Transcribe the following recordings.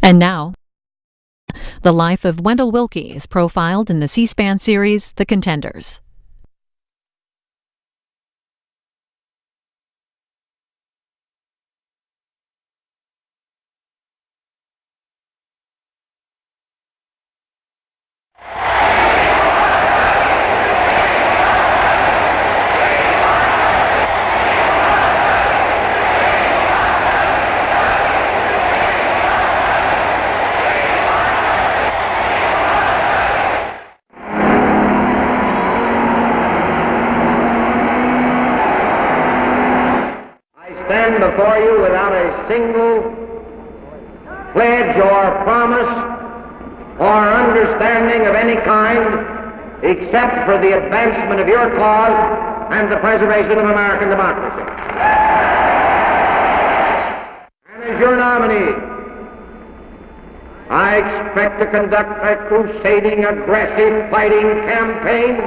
And now, the life of Wendell Willkie is profiled in the C-SPAN series, The Contenders. Stand before you without a single pledge or promise or understanding of any kind except for the advancement of your cause and the preservation of American democracy. And as your nominee, I expect to conduct a crusading, aggressive, fighting campaign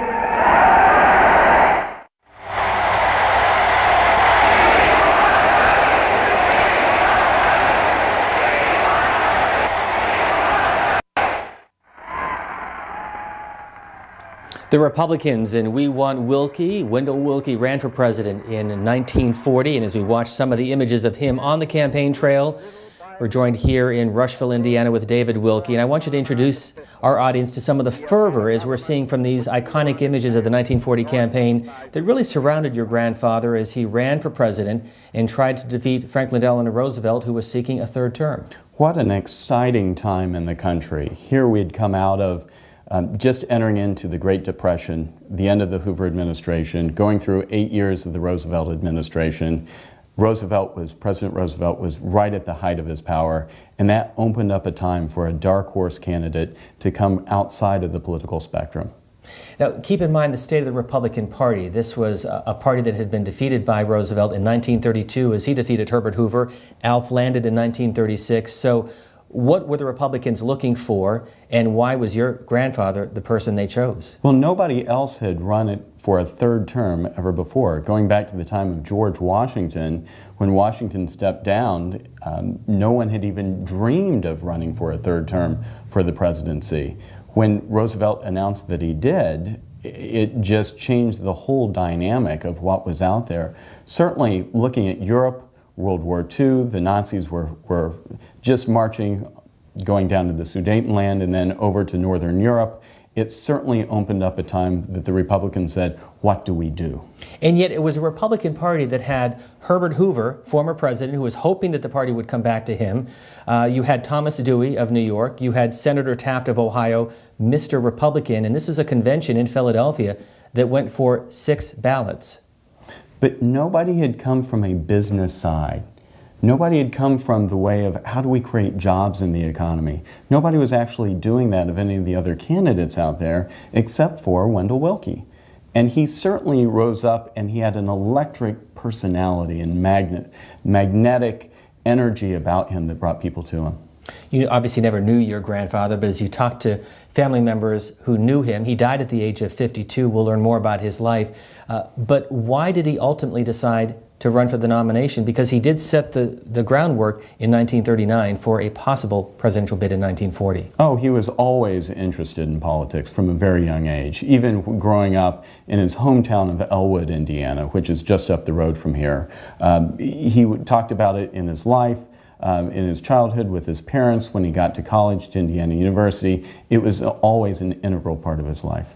The Republicans and We Want Willkie. Wendell Willkie ran for president in 1940, and as we watch some of the images of him on the campaign trail, we're joined here in Rushville, Indiana with David Willkie, and I want you to introduce our audience to some of the fervor as we're seeing from these iconic images of the 1940 campaign that really surrounded your grandfather as he ran for president and tried to defeat Franklin Delano Roosevelt, who was seeking a third term. What an exciting time in the country. Here we'd come out of just entering into the Great Depression, the end of the Hoover administration, going through 8 years of the Roosevelt administration. President Roosevelt was right at the height of his power, and that opened up a time for a dark horse candidate to come outside of the political spectrum. Now, keep in mind the state of the Republican Party. This was a party that had been defeated by Roosevelt in 1932 as he defeated Herbert Hoover. Alf landed in 1936. So what were the Republicans looking for, and why was your grandfather the person they chose? Well, nobody else had run it for a third term ever before. Going back to the time of George Washington, when Washington stepped down, no one had even dreamed of running for a third term for the presidency. When Roosevelt announced that he did, it just changed the whole dynamic of what was out there. Certainly looking at Europe, World War II, the Nazis were just marching, going down to the Sudetenland and then over to Northern Europe. It certainly opened up a time that the Republicans said, what do we do? And yet it was a Republican Party that had Herbert Hoover, former president, who was hoping that the party would come back to him. You had Thomas Dewey of New York. You had Senator Taft of Ohio, Mr. Republican. And this is a convention in Philadelphia that went for 6 ballots. But nobody had come from a business side. Nobody had come from the way of how do we create jobs in the economy. Nobody was actually doing that of any of the other candidates out there except for Wendell Willkie. And he certainly rose up, and he had an electric personality and magnetic energy about him that brought people to him. You obviously never knew your grandfather, but as you talk to family members who knew him, he died at the age of 52. We'll learn more about his life. But why did he ultimately decide to run for the nomination? Because he did set the groundwork in 1939 for a possible presidential bid in 1940. Oh, he was always interested in politics from a very young age, even growing up in his hometown of Elwood, Indiana, which is just up the road from here. He talked about it in his life. In his childhood with his parents, when he got to college, to Indiana University. It was always an integral part of his life.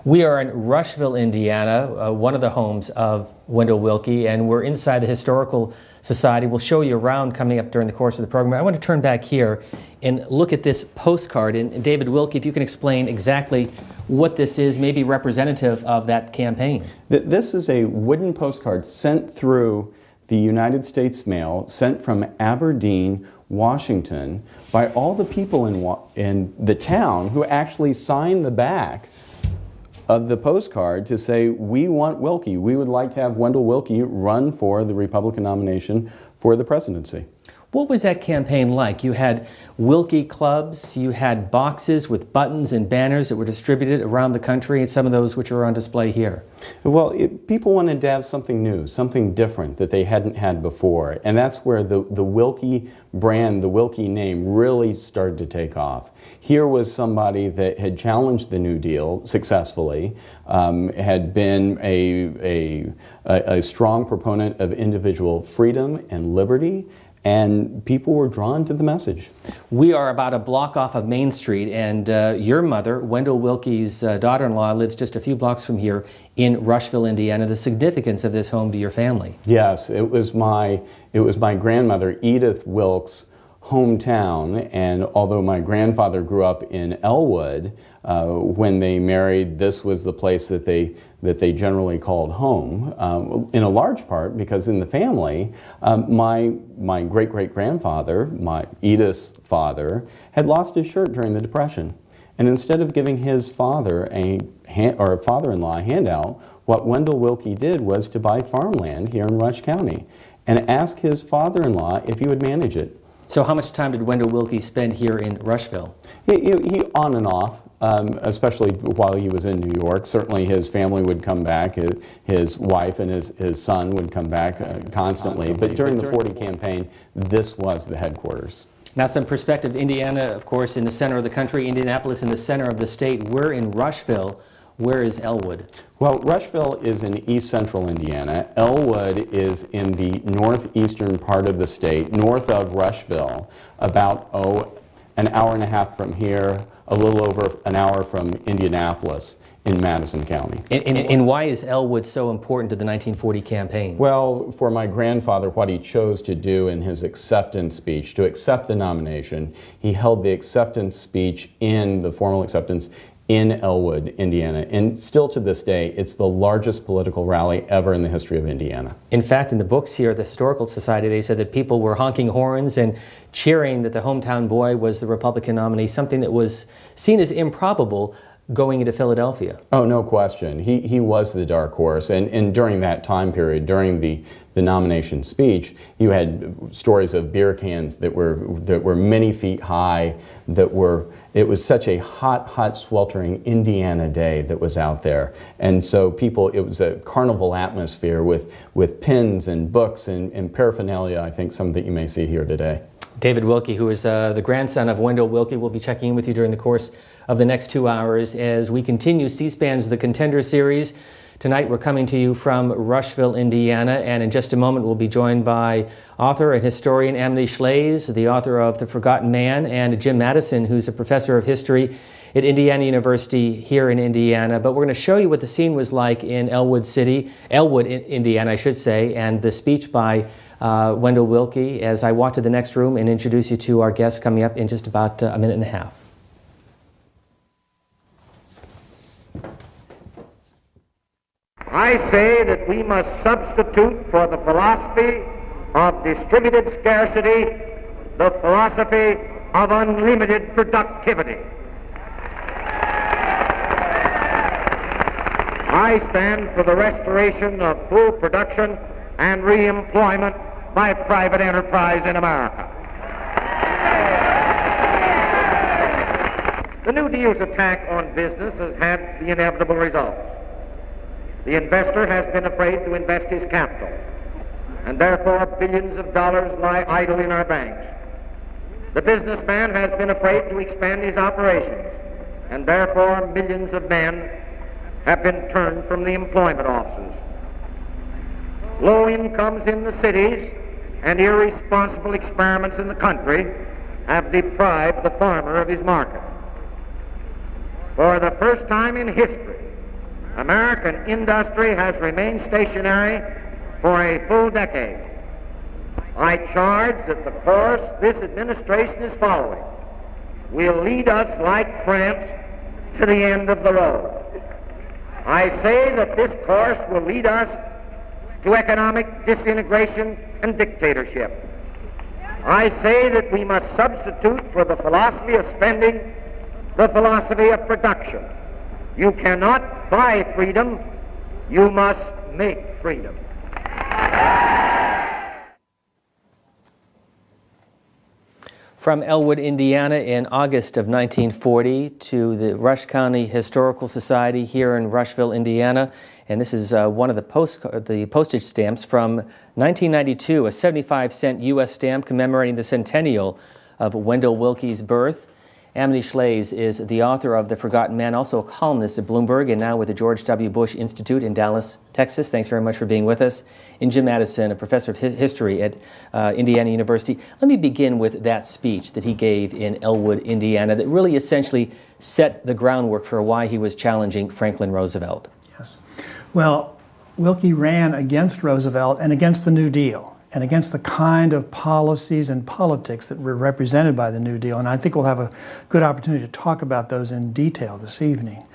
We are in Rushville, Indiana, one of the homes of Wendell Willkie, and we're inside the Historical Society. We'll show you around coming up during the course of the program. I want to turn back here and look at this postcard. And David Willkie, if you can explain exactly what this is, maybe representative of that campaign. This is a wooden postcard sent through the United States Mail, sent from Aberdeen, Washington, by all the people in the town who actually signed the back of the postcard to say, we want Willkie. We would like to have Wendell Willkie run for the Republican nomination for the presidency. What was that campaign like? You had Willkie clubs, you had boxes with buttons and banners that were distributed around the country, and some of those which are on display here. Well, people wanted to have something new, something different that they hadn't had before. And that's where the Willkie brand, the Willkie name really started to take off. Here was somebody that had challenged the New Deal successfully, had been a strong proponent of individual freedom and liberty, and people were drawn to the message. We are about a block off of Main Street, and your mother, Wendell Willkie's daughter-in-law, lives just a few blocks from here in Rushville, Indiana. The significance of this home to your family. Yes, it was my grandmother, Edith Wilkes' hometown, and although my grandfather grew up in Elwood, when they married, this was the place that they generally called home, in a large part because in the family, my great-great-grandfather, my Edith's father, had lost his shirt during the Depression. And instead of giving his father or father-in-law a handout, what Wendell Willkie did was to buy farmland here in Rush County and ask his father-in-law if he would manage it. So how much time did Wendell Willkie spend here in Rushville? He on and off, especially while he was in New York. Certainly his family would come back, his wife and his son would come back constantly. But during the 40 campaign, this was the headquarters. Now some perspective, Indiana, of course, in the center of the country, Indianapolis in the center of the state. We're in Rushville. Where is Elwood? Well, Rushville is in east central Indiana. Elwood is in the northeastern part of the state, north of Rushville, about an hour and a half from here, a little over an hour from Indianapolis in Madison County. And why is Elwood so important to the 1940 campaign? Well, for my grandfather, what he chose to do in his acceptance speech, to accept the nomination, he held the acceptance speech the formal acceptance in Elwood, Indiana. And still to this day, it's the largest political rally ever in the history of Indiana. In fact, in the books here, the Historical Society, they said that people were honking horns and cheering that the hometown boy was the Republican nominee, something that was seen as improbable going into Philadelphia. Oh, no question. He was the dark horse. And during that time period, during the nomination speech, you had stories of beer cans that were many feet high, it was such a hot, sweltering Indiana day that was out there. And so it was a carnival atmosphere with pins and books and paraphernalia, I think some that you may see here today. David Willkie, who is the grandson of Wendell Willkie, will be checking in with you during the course of the next 2 hours as we continue C-SPAN's The Contender series. Tonight we're coming to you from Rushville, Indiana, and in just a moment we'll be joined by author and historian Amity Shlaes, the author of The Forgotten Man, and Jim Madison, who's a professor of history at Indiana University here in Indiana. But we're going to show you what the scene was like in Elwood, Indiana, I should say, and the speech by Wendell Willkie as I walk to the next room and introduce you to our guests coming up in just about a minute and a half. I say that we must substitute for the philosophy of distributed scarcity the philosophy of unlimited productivity. I stand for the restoration of full production and re-employment by private enterprise in America. The New Deal's attack on business has had the inevitable results. The investor has been afraid to invest his capital, and therefore billions of dollars lie idle in our banks. The businessman has been afraid to expand his operations, and therefore millions of men have been turned from the employment offices. Low incomes in the cities and irresponsible experiments in the country have deprived the farmer of his market. For the first time in history, American industry has remained stationary for a full decade. I charge that the course this administration is following will lead us, like France, to the end of the road. I say that this course will lead us to economic disintegration and dictatorship. I say that we must substitute for the philosophy of spending the philosophy of production. You cannot buy freedom, you must make freedom. From Elwood, Indiana in August of 1940 to the Rush County Historical Society here in Rushville, Indiana. And this is one of the postage stamps from 1992, a 75-cent U.S. stamp commemorating the centennial of Wendell Willkie's birth. Amity Schlaze is the author of The Forgotten Man, also a columnist at Bloomberg, and now with the George W. Bush Institute in Dallas, Texas. Thanks very much for being with us. And Jim Madison, a professor of history at Indiana University. Let me begin with that speech that he gave in Elwood, Indiana, that really essentially set the groundwork for why he was challenging Franklin Roosevelt. Yes. Well, Willkie ran against Roosevelt and against the New Deal, and against the kind of policies and politics that were represented by the New Deal. And I think we'll have a good opportunity to talk about those in detail this evening.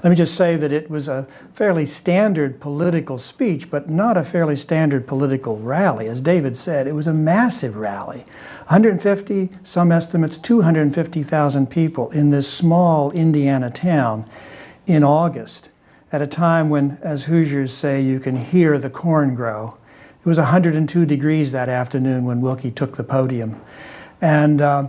Let me just say that it was a fairly standard political speech, but not a fairly standard political rally. As David said, it was a massive rally. 150, some estimates 250,000 people in this small Indiana town in August, at a time when, as Hoosiers say, you can hear the corn grow. It was 102 degrees that afternoon when Willkie took the podium. And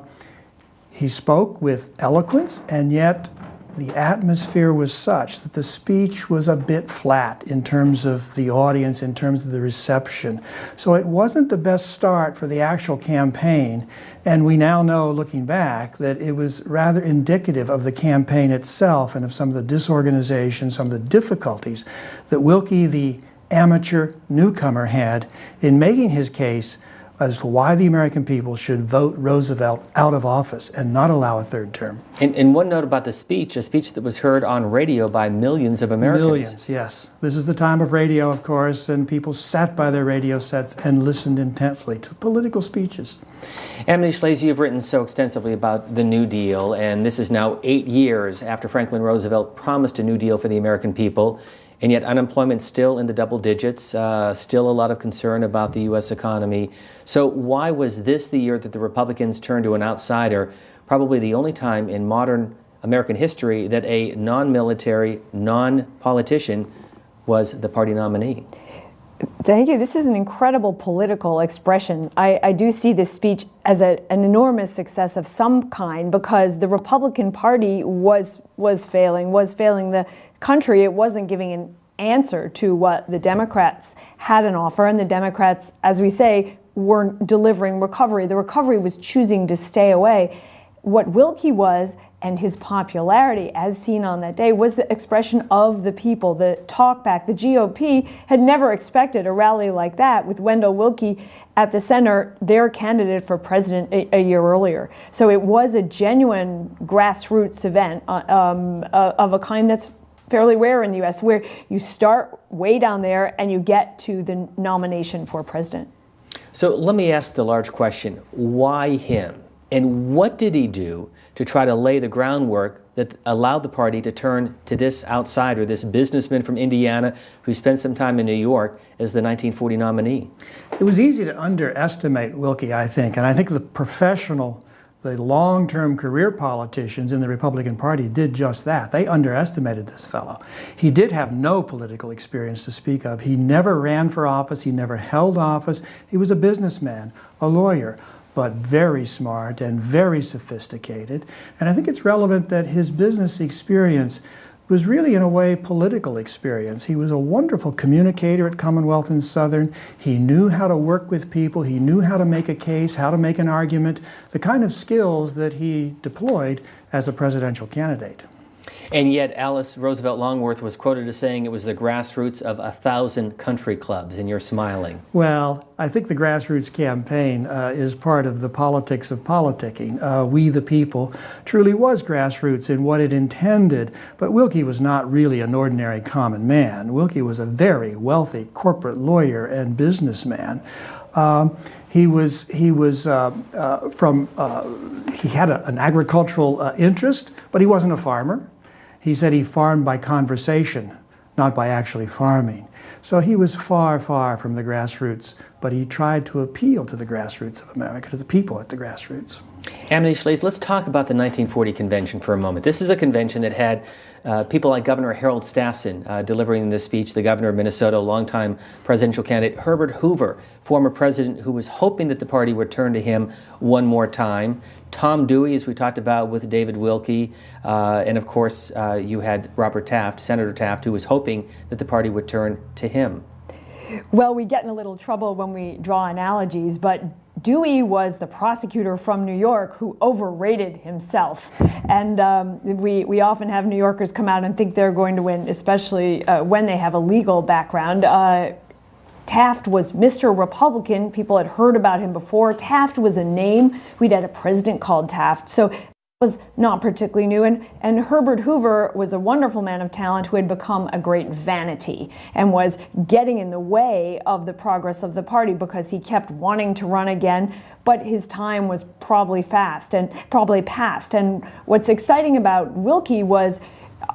he spoke with eloquence, and yet the atmosphere was such that the speech was a bit flat in terms of the audience, in terms of the reception. So it wasn't the best start for the actual campaign. And we now know, looking back, that it was rather indicative of the campaign itself and of some of the disorganization, some of the difficulties that Willkie, the amateur newcomer, had in making his case as to why the American people should vote Roosevelt out of office and not allow a third term. And one note about the speech, a speech that was heard on radio by millions of Americans. Millions, yes. This is the time of radio, of course, and people sat by their radio sets and listened intensely to political speeches. Amity Schlaze, you've written so extensively about the New Deal, and this is now 8 years after Franklin Roosevelt promised a New Deal for the American people. And yet unemployment still in the double digits, still a lot of concern about the U.S. economy. So why was this the year that the Republicans turned to an outsider, probably the only time in modern American history that a non-military, non-politician was the party nominee? Thank you. This is an incredible political expression. I do see this speech as an enormous success of some kind, because the Republican Party was failing the country. It wasn't giving an answer to what the Democrats had on offer, and the Democrats, as we say, weren't delivering recovery. The recovery was choosing to stay away. What Willkie was, and his popularity, as seen on that day, was the expression of the people, the talkback. The GOP had never expected a rally like that, with Wendell Willkie at the center, their candidate for president a year earlier. So it was a genuine grassroots event of a kind that's fairly rare in the U.S., where you start way down there and you get to the nomination for president. So let me ask the large question, why him? And what did he do to try to lay the groundwork that allowed the party to turn to this outsider, this businessman from Indiana who spent some time in New York, as the 1940 nominee? It was easy to underestimate Willkie, I think, and I think the professional, the long-term career politicians in the Republican Party did just that. They underestimated this fellow. He did have no political experience to speak of. He never ran for office. He never held office. He was a businessman, a lawyer, but very smart and very sophisticated. And I think it's relevant that his business experience was really, in a way, political experience. He was a wonderful communicator at Commonwealth and Southern. He knew how to work with people. He knew how to make a case, how to make an argument, the kind of skills that he deployed as a presidential candidate. And yet Alice Roosevelt Longworth was quoted as saying it was the grassroots of 1,000 country clubs, and you're smiling. Well, I think the grassroots campaign is part of the politics of politicking. We the people truly was grassroots in what it intended, but Willkie was not really an ordinary common man. Willkie was a very wealthy corporate lawyer and businessman. He had an agricultural interest, but he wasn't a farmer. He said he farmed by conversation, not by actually farming. So he was far, far from the grassroots, but he tried to appeal to the grassroots of America, to the people at the grassroots. Amity Schlase, let's talk about the 1940 convention for a moment. This is a convention that had people like Governor Harold Stassen delivering this speech, the governor of Minnesota, longtime presidential candidate Herbert Hoover, former president who was hoping that the party would turn to him one more time, Tom Dewey, as we talked about with David Willkie, and of course you had Robert Taft, Senator Taft, who was hoping that the party would turn to him. Well, we get in a little trouble when we draw analogies, but Dewey was the prosecutor from New York who overrated himself. And we often have New Yorkers come out and think they're going to win, especially when they have a legal background. Taft was Mr. Republican. People had heard about him before. Taft was a name. We'd had a president called Taft. So was not particularly new, and Herbert Hoover was a wonderful man of talent who had become a great vanity and was getting in the way of the progress of the party because he kept wanting to run again, but his time was probably past. And what's exciting about Willkie was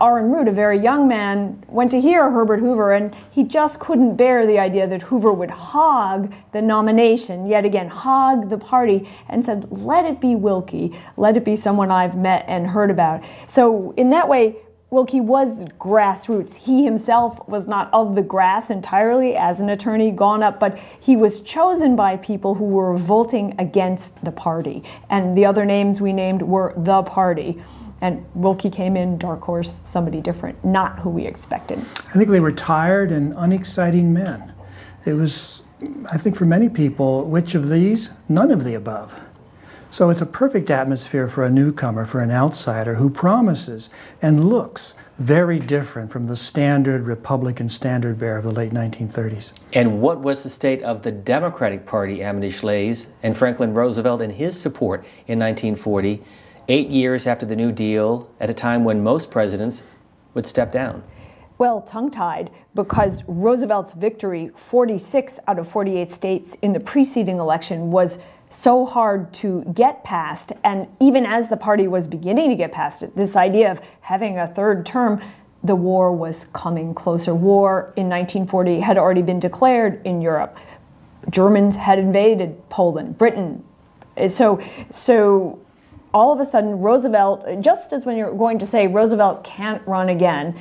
R.N. Root, a very young man, went to hear Herbert Hoover, and he just couldn't bear the idea that Hoover would hog the nomination, yet again, hog the party, and said, let it be Willkie, let it be someone I've met and heard about. So in that way, Willkie was grassroots. He himself was not of the grass entirely as an attorney gone up, but he was chosen by people who were revolting against the party. And the other names we named were the party. And Willkie came in, dark horse, somebody different, not who we expected. I think they were tired and unexciting men. It was, I think for many people, which of these? None of the above. So it's a perfect atmosphere for a newcomer, for an outsider who promises and looks very different from the standard Republican standard bearer of the late 1930s. And what was the state of the Democratic Party, Amity Schlase, and Franklin Roosevelt and his support in 1940? 8 years after the New Deal, at a time when most presidents would step down? Well, tongue-tied, because Roosevelt's victory, 46 out of 48 states in the preceding election, was so hard to get past. And even as the party was beginning to get past it, this idea of having a third term, the war was coming closer. War in 1940 had already been declared in Europe. Germans had invaded Poland, Britain. So all of a sudden, Roosevelt, just as when you're going to say Roosevelt can't run again,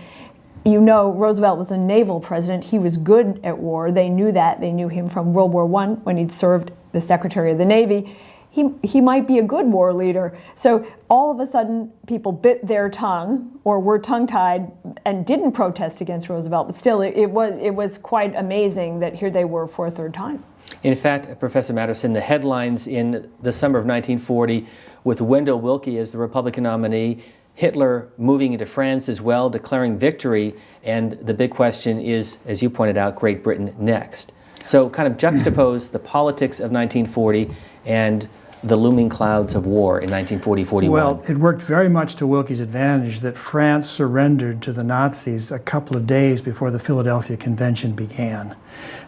you know Roosevelt was a naval president. He was good at war. They knew that. They knew him from World War I when he'd served the Secretary of the Navy. He might be a good war leader. So all of a sudden, people bit their tongue or were tongue-tied and didn't protest against Roosevelt. But still, it was quite amazing that here they were for a third time. In fact, Professor Matterson, the headlines in the summer of 1940 with Wendell Willkie as the Republican nominee, Hitler moving into France as well, declaring victory, and the big question is, as you pointed out, Great Britain next. So kind of juxtapose the politics of 1940 and the looming clouds of war in 1940-41. Well, it worked very much to Willkie's advantage that France surrendered to the Nazis a couple of days before the Philadelphia Convention began.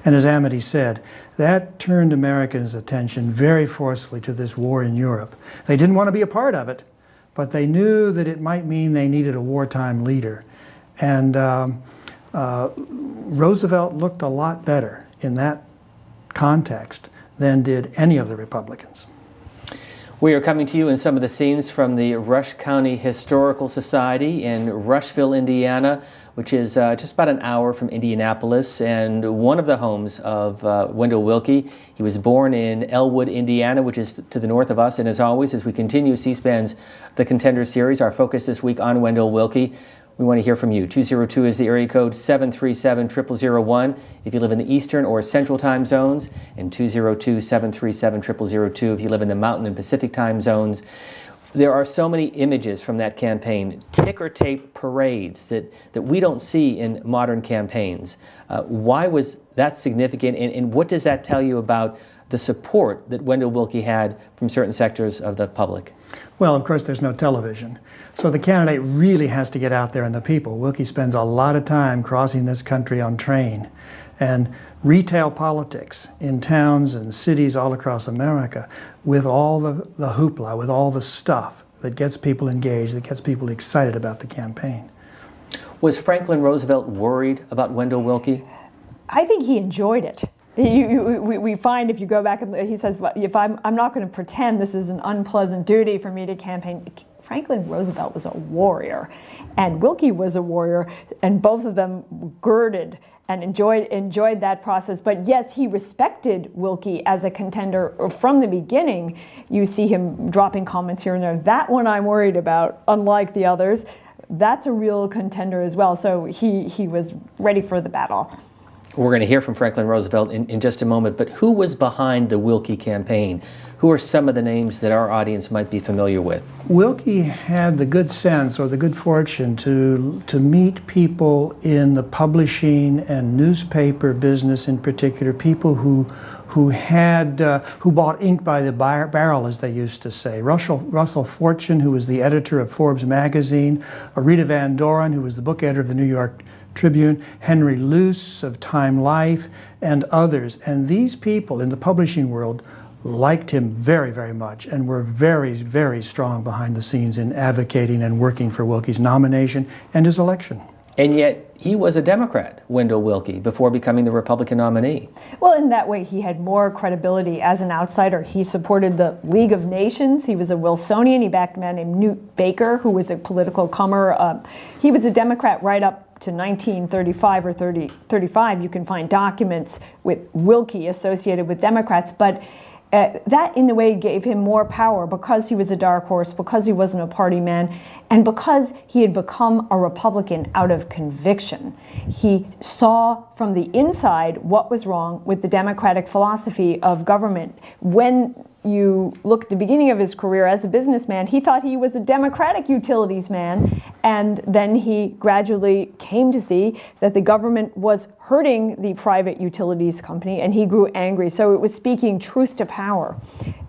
And as Amity said, that turned Americans' attention very forcefully to this war in Europe. They didn't want to be a part of it, but they knew that it might mean they needed a wartime leader. And Roosevelt looked a lot better in that context than did any of the Republicans. We are coming to you in some of the scenes from the Rush County Historical Society in Rushville, Indiana, which is just about an hour from Indianapolis, and one of the homes of Wendell Willkie. He was born in Elwood, Indiana, which is to the north of us. And as always, as we continue C-SPAN's The Contender series, our focus this week on Wendell Willkie, we want to hear from you. 202 is the area code, 737-0001 if you live in the Eastern or Central time zones, and 202-737-0002 if you live in the Mountain and Pacific time zones. There are so many images from that campaign, ticker tape parades that we don't see in modern campaigns. Why was that significant, and what does that tell you about the support that Wendell Willkie had from certain sectors of the public? Well, of course, there's no television. So the candidate really has to get out there in the people. Willkie spends a lot of time crossing this country on train. And retail politics in towns and cities all across America, with all the hoopla, with all the stuff that gets people engaged, that gets people excited about the campaign. Was Franklin Roosevelt worried about Wendell Willkie? I think he enjoyed it. we find if you go back and he says, if I'm not going to pretend this is an unpleasant duty for me to campaign. Franklin Roosevelt was a warrior, and Willkie was a warrior, and both of them girded and enjoyed that process. But yes, he respected Willkie as a contender from the beginning. You see him dropping comments here and there. That one I'm worried about, unlike the others. That's a real contender as well. So he was ready for the battle. We're going to hear from Franklin Roosevelt in just a moment, but who was behind the Willkie campaign? Who are some of the names that our audience might be familiar with? Willkie had the good sense or the good fortune to meet people in the publishing and newspaper business, in particular, people who bought ink by the barrel, as they used to say. Russell Fortune, who was the editor of Forbes magazine, Rita Van Doren, who was the book editor of the New York Tribune, Henry Luce of Time Life, and others. And these people in the publishing world liked him very, very much and were very, very strong behind the scenes in advocating and working for Willkie's nomination and his election. And yet he was a Democrat, Wendell Willkie, before becoming the Republican nominee. Well, in that way, he had more credibility as an outsider. He supported the League of Nations. He was a Wilsonian. He backed a man named Newt Baker, who was a political comer. He was a Democrat right up to 1935 or 35. You can find documents with Willkie associated with Democrats, but that in a way gave him more power because he was a dark horse, because he wasn't a party man, and because he had become a Republican out of conviction. He saw from the inside what was wrong with the democratic philosophy of government. When you look at the beginning of his career as a businessman, he thought he was a democratic utilities man, and then he gradually came to see that the government was hurting the private utilities company, and he grew angry. So it was speaking truth to power.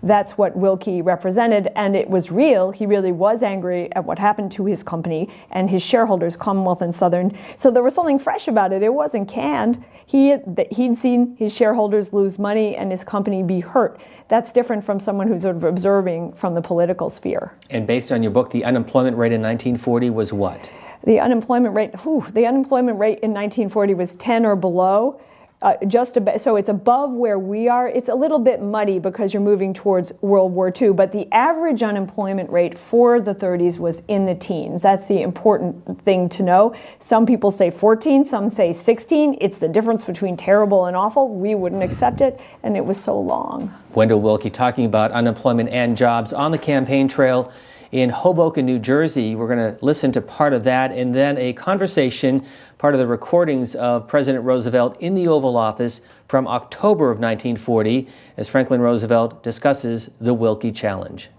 That's what Willkie represented, and it was real. He really was angry at what happened to his company and his shareholders, Commonwealth and Southern. So there was something fresh about it. It wasn't canned. He'd seen his shareholders lose money and his company be hurt. That's different from someone who's sort of observing from the political sphere. And based on your book, the unemployment rate in 1940 was what? The unemployment rate in 1940 was 10 or below. So it's above where we are. It's a little bit muddy because you're moving towards World War II, but the average unemployment rate for the 30s was in the teens. That's the important thing to know. Some people say 14, some say 16. It's the difference between terrible and awful. We wouldn't accept it, and it was so long. Wendell Willkie talking about unemployment and jobs on the campaign trail in Hoboken, New Jersey. We're going to listen to part of that and then a conversation, part of the recordings of President Roosevelt in the Oval Office from October of 1940 as Franklin Roosevelt discusses the Willkie challenge.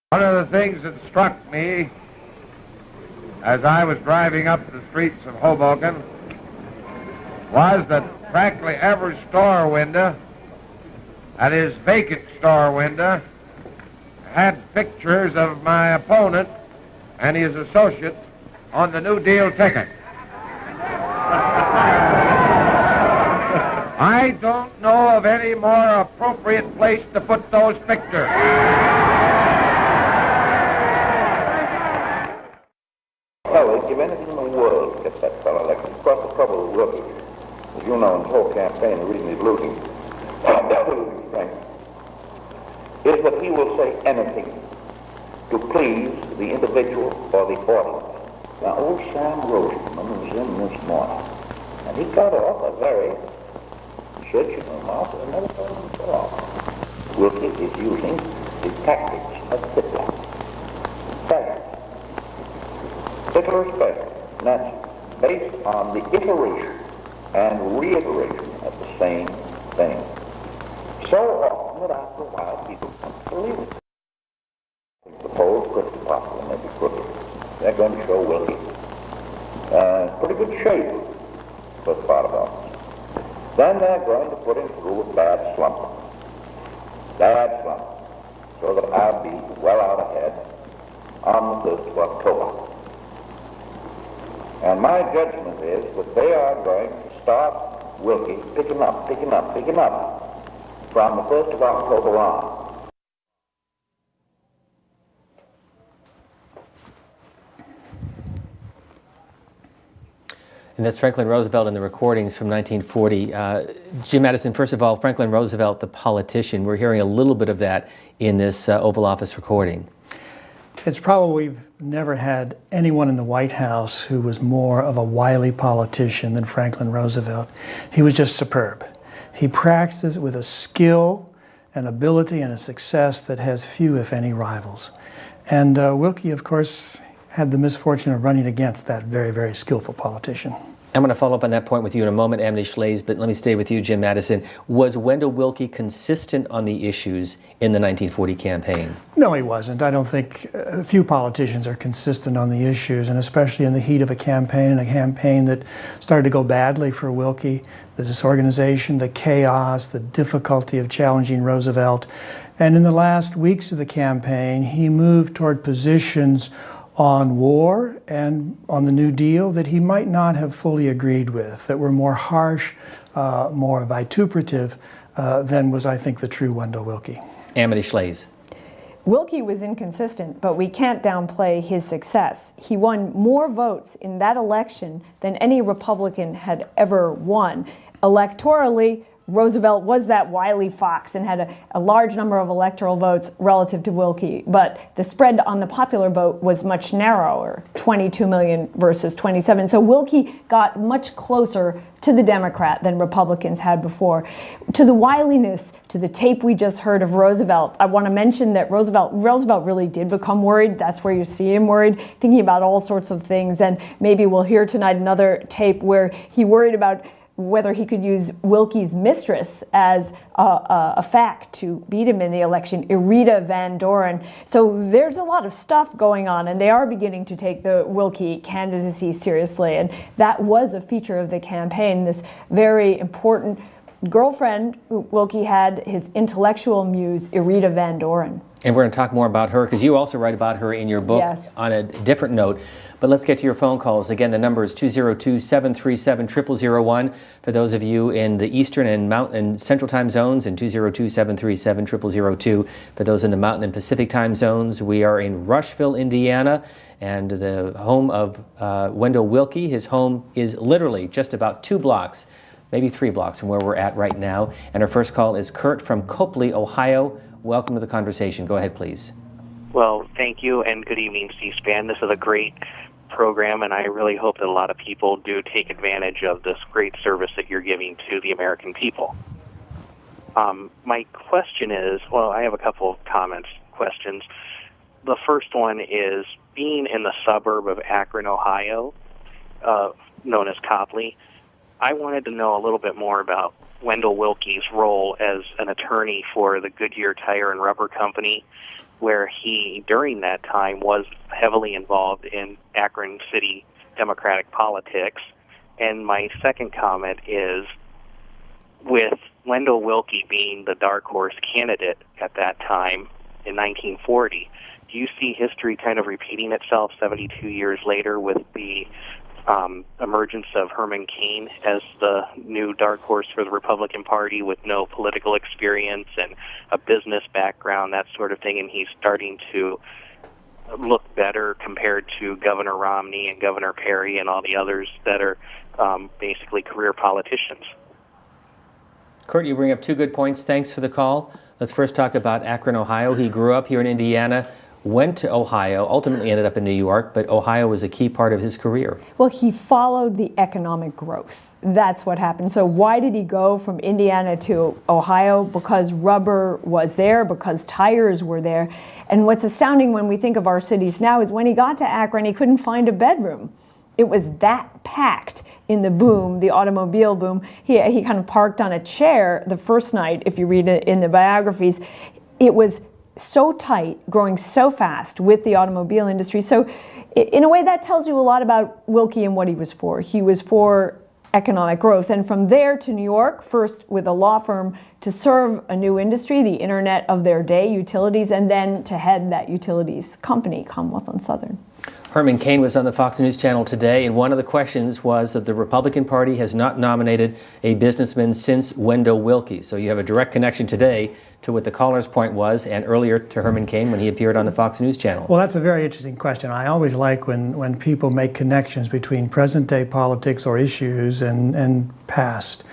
One of the things that struck me as I was driving up the streets of Hoboken was that practically every store window and his vacant store window had pictures of my opponent and his associates on the New Deal ticket. I don't know of any more appropriate place to put those pictures. Hell, they'd give anything in the world to get that fellow elected. Of course, the trouble with Willkie, as you know, in the whole campaign, the reason he's losing strength, is that he will say anything to please the individual or the audience. Now, old Sam Rosenman was in this morning, and he got off a very shit-you-know mouth and never told him so off. Willkie is using the tactics of Hitler. Facts. Hitler's fact. And that's based on the iteration and reiteration of the same thing. So often that after a while people don't believe it. The polls could be possible, maybe crooked. They're going to show Willkie pretty good shape for the part of office. Then they're going to put him through a bad slump. So that I'll be well out ahead on the 1st of October. And my judgment is that they are going to start Willkie picking up from the 1st of October on. And that's Franklin Roosevelt in the recordings from 1940. Jim Madison, first of all, Franklin Roosevelt, the politician, we're hearing a little bit of that in this Oval Office recording. It's probably we've never had anyone in the White House who was more of a wily politician than Franklin Roosevelt. He was just superb. He practiced with a skill, an ability, and a success that has few, if any, rivals. And Willkie, of course, had the misfortune of running against that very, very skillful politician. I'm going to follow up on that point with you in a moment, Amity Schlaze, but let me stay with you, Jim Madison. Was Wendell Willkie consistent on the issues in the 1940 campaign? No, he wasn't. I don't think few politicians are consistent on the issues, and especially in the heat of a campaign, and a campaign that started to go badly for Willkie, the disorganization, the chaos, the difficulty of challenging Roosevelt. And in the last weeks of the campaign, he moved toward positions on war and on the New Deal that he might not have fully agreed with, that were more harsh, more vituperative than was, I think, the true Wendell Willkie. Amity Schlaze. Willkie was inconsistent, but we can't downplay his success. He won more votes in that election than any Republican had ever won. Electorally, Roosevelt was that wily fox and had a large number of electoral votes relative to Willkie, but the spread on the popular vote was much narrower, 22 million versus 27. So Willkie got much closer to the Democrat than Republicans had before. To the wiliness, to the tape we just heard of Roosevelt, I want to mention that Roosevelt really did become worried. That's where you see him worried, thinking about all sorts of things. And maybe we'll hear tonight another tape where he worried about whether he could use Willkie's mistress as a fact to beat him in the election, Irita Van Doren. So there's a lot of stuff going on, and they are beginning to take the Willkie candidacy seriously. And that was a feature of the campaign, this very important girlfriend Willkie had, his intellectual muse, Irita Van Doren. And we're going to talk more about her, because you also write about her in your book. Yes. On a different note. But let's get to your phone calls. Again, the number is 202-737-0001 for those of you in the Eastern and Central time zones, and 202-737-0002 for those in the Mountain and Pacific time zones. We are in Rushville, Indiana, and the home of Wendell Willkie. His home is literally just about 2 blocks, maybe 3 blocks from where we're at right now. And our first call is Kurt from Copley, Ohio. Welcome to the conversation. Go ahead, please. Well, thank you, and good evening, C-SPAN. This is a great program, and I really hope that a lot of people do take advantage of this great service that you're giving to the American people. My question is, well, I have a couple of questions. The first one is, being in the suburb of Akron, Ohio, known as Copley, I wanted to know a little bit more about Wendell Willkie's role as an attorney for the Goodyear Tire and Rubber Company, where he, during that time, was heavily involved in Akron City Democratic politics. And my second comment is, with Wendell Willkie being the dark horse candidate at that time in 1940, do you see history kind of repeating itself 72 years later with the emergence of Herman Cain as the new dark horse for the Republican Party, with no political experience and a business background, that sort of thing, and he's starting to look better compared to Governor Romney and Governor Perry and all the others that are basically career politicians? Kurt, you bring up 2 good points. Thanks for the call. Let's first talk about Akron, Ohio. He grew up here in Indiana, went to Ohio, ultimately ended up in New York, but Ohio was a key part of his career. Well, he followed the economic growth. That's what happened. So why did he go from Indiana to Ohio? Because rubber was there, because tires were there. And what's astounding when we think of our cities now is when he got to Akron, he couldn't find a bedroom. It was that packed in the boom, the automobile boom. He kind of parked on a chair the first night, if you read it in the biographies. It was so tight, growing so fast with the automobile industry. So in a way, that tells you a lot about Willkie and what he was for. He was for economic growth. And from there to New York, first with a law firm to serve a new industry, the internet of their day, utilities, and then to head that utilities company, Commonwealth and Southern. Herman Cain was on the Fox News Channel today, and one of the questions was that the Republican Party has not nominated a businessman since Wendell Willkie. So you have a direct connection today to what the caller's point was, and earlier to Herman Cain when he appeared on the Fox News Channel. Well, that's a very interesting question. I always like when people make connections between present-day politics or issues and past.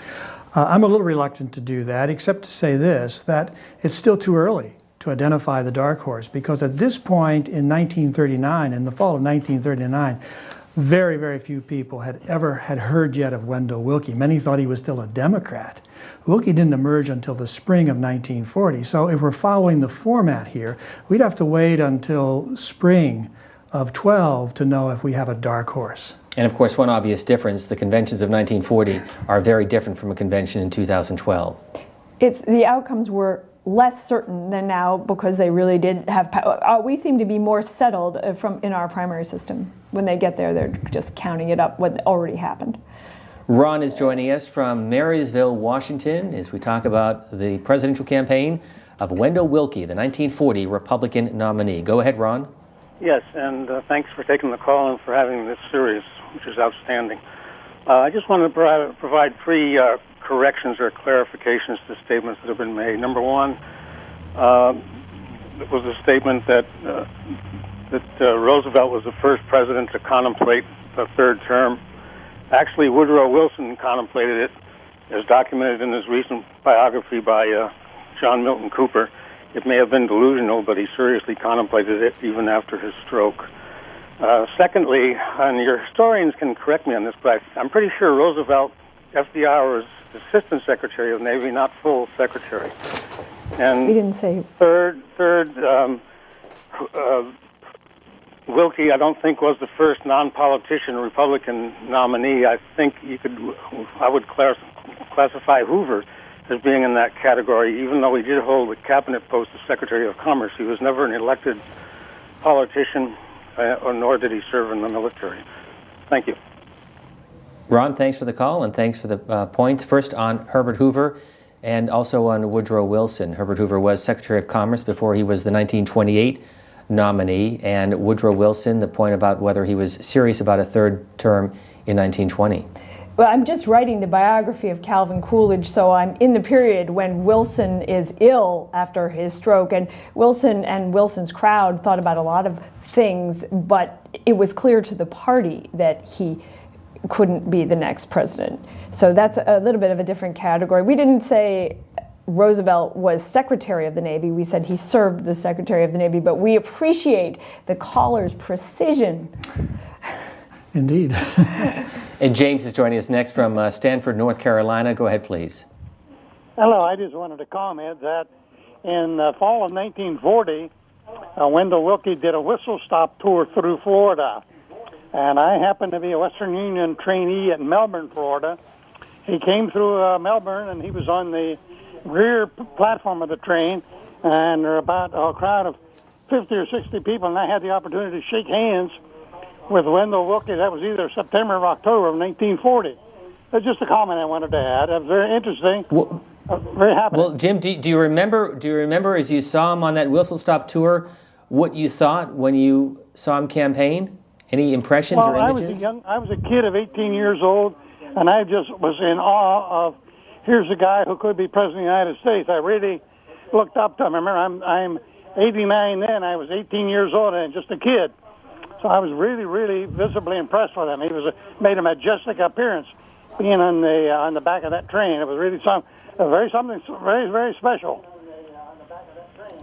I'm a little reluctant to do that, except to say this, that it's still too early to identify the dark horse, because at this point in 1939, in the fall of 1939, very, very few people had heard yet of Wendell Willkie. Many thought he was still a Democrat. Willkie didn't emerge until the spring of 1940. So if we're following the format here, we'd have to wait until spring of 12 to know if we have a dark horse. And of course, one obvious difference, the conventions of 1940 are very different from a convention in 2012. The outcomes were less certain than now because they really did have power. We seem to be more settled in our primary system. When they get there, they're just counting it up what already happened. Ron is joining us from Marysville, Washington, as we talk about the presidential campaign of Wendell Willkie, the 1940 Republican nominee. Go ahead, Ron. Yes, and thanks for taking the call and for having this series, which is outstanding. I just want to provide three corrections or clarifications to statements that have been made. Number one, it was a statement that Roosevelt was the first president to contemplate a third term. Actually, Woodrow Wilson contemplated it, as documented in his recent biography by John Milton Cooper. It may have been delusional, but he seriously contemplated it even after his stroke. Secondly, and your historians can correct me on this, but I'm pretty sure Roosevelt, FDR, was Assistant Secretary of the Navy, not full Secretary. And we didn't say. Third, Willkie, I don't think was the first non-politician Republican nominee. I think I would classify Hoover as being in that category, even though he did hold the cabinet post of Secretary of Commerce. He was never an elected politician, nor did he serve in the military. Thank you. Ron, thanks for the call and thanks for the points. First on Herbert Hoover and also on Woodrow Wilson. Herbert Hoover was Secretary of Commerce before he was the 1928 nominee, and Woodrow Wilson, the point about whether he was serious about a third term in 1920. Well, I'm just writing the biography of Calvin Coolidge, so I'm in the period when Wilson is ill after his stroke, and Wilson and Wilson's crowd thought about a lot of things, but it was clear to the party that he couldn't be the next president. So that's a little bit of a different category. We didn't say Roosevelt was Secretary of the Navy. We said he served the Secretary of the Navy, but we appreciate the caller's precision. Indeed. And James is joining us next from Stanford, North Carolina. Go ahead, please. Hello, I just wanted to comment that in the fall of 1940, Wendell Willkie did a whistle-stop tour through Florida. And I happened to be a Western Union trainee at Melbourne, Florida. He came through Melbourne, and he was on the rear platform of the train, and there were about a crowd of 50 or 60 people, and I had the opportunity to shake hands with Wendell Willkie. That was either September or October of 1940. That's just a comment I wanted to add. It was very interesting. Well, very happy. Well, Jim, do you remember as you saw him on that whistle-stop tour, what you thought when you saw him campaign? Any impressions or images? I was a kid of 18 years old, and I just was in awe of, here's a guy who could be president of the United States. I really looked up to him. Remember, I'm 89 then. I was 18 years old and just a kid. So I was really, really visibly impressed with him. He made a majestic appearance being on the back of that train. It was really something very special.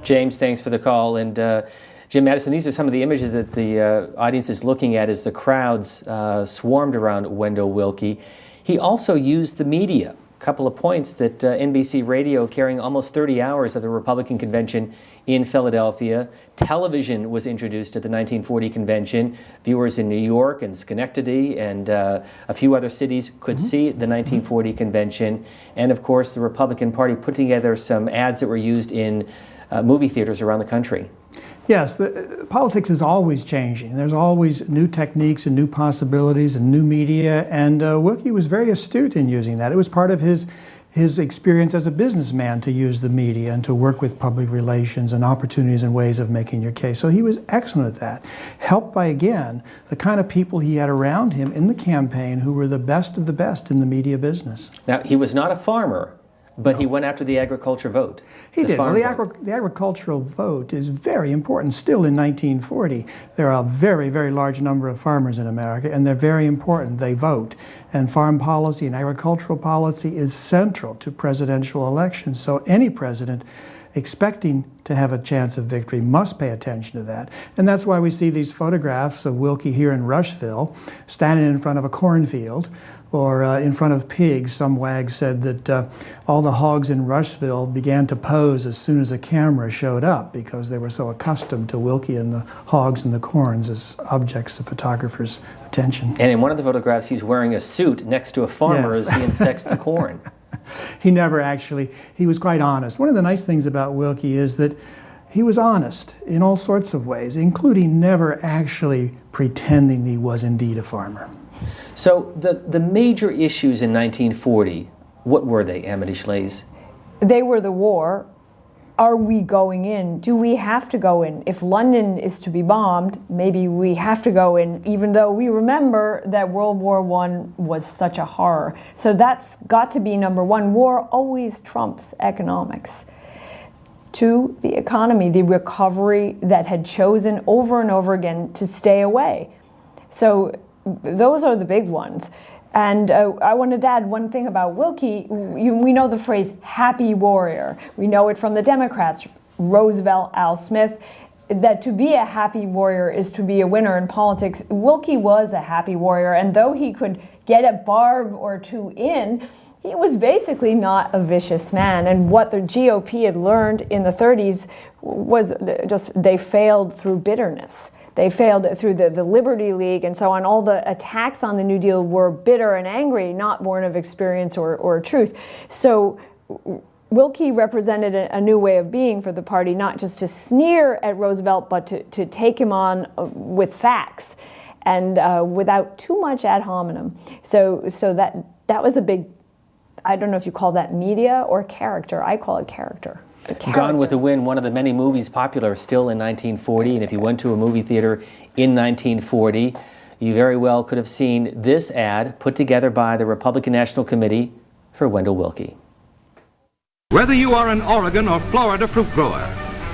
James, thanks for the call. And Jim Madison, these are some of the images that the audience is looking at as the crowds swarmed around Wendell Willkie. He also used the media. A couple of points that NBC Radio, carrying almost 30 hours of the Republican convention in Philadelphia. Television was introduced at the 1940 convention. Viewers in New York and Schenectady and a few other cities could see the 1940 convention. And of course, the Republican Party put together some ads that were used in movie theaters around the country. Yes, politics is always changing. There's always new techniques and new possibilities and new media, and Willkie was very astute in using that. It was part of his his experience as a businessman to use the media and to work with public relations and opportunities and ways of making your case. So he was excellent at that, helped by, again, the kind of people he had around him in the campaign who were the best of the best in the media business. Now, he was not a farmer, but he went after the agriculture vote. He did. Well, the vote. the agricultural vote is very important. Still in 1940, there are a very, very large number of farmers in America, and they're very important. They vote. And farm policy and agricultural policy is central to presidential elections. So any president expecting to have a chance of victory must pay attention to that. And that's why we see these photographs of Willkie here in Rushville, standing in front of a cornfield, or in front of pigs. Some wag said that all the hogs in Rushville began to pose as soon as a camera showed up because they were so accustomed to Willkie and the hogs and the corns as objects of photographers' attention. And in one of the photographs, he's wearing a suit next to a farmer Yes. as he inspects the corn. He never actually, he was quite honest. One of the nice things about Willkie is that he was honest in all sorts of ways, including never actually pretending he was indeed a farmer. So the major issues in 1940, what were they, Amity Schlaze? They were the war. Are we going in? Do we have to go in? If London is to be bombed, maybe we have to go in, even though we remember that World War I was such a horror. So that's got to be number one. War always trumps economics. Two, the economy, the recovery that had chosen over and over again to stay away. So those are the big ones. And I wanted to add one thing about Willkie. We know the phrase happy warrior. We know it from the Democrats, Roosevelt, Al Smith, that to be a happy warrior is to be a winner in politics. Willkie was a happy warrior, and though he could get a barb or two in, he was basically not a vicious man. And what the GOP had learned in the 30s was just they failed through bitterness. They failed through the Liberty League and so on. All the attacks on the New Deal were bitter and angry, not born of experience or truth. So Willkie represented a new way of being for the party, not just to sneer at Roosevelt, but to take him on with facts and without too much ad hominem. So that was a big, I don't know if you call that media or character. I call it character. Gone with the Wind, one of the many movies popular still in 1940, and if you went to a movie theater in 1940, you very well could have seen this ad put together by the Republican National Committee for Wendell Willkie. Whether you are an Oregon or Florida fruit grower,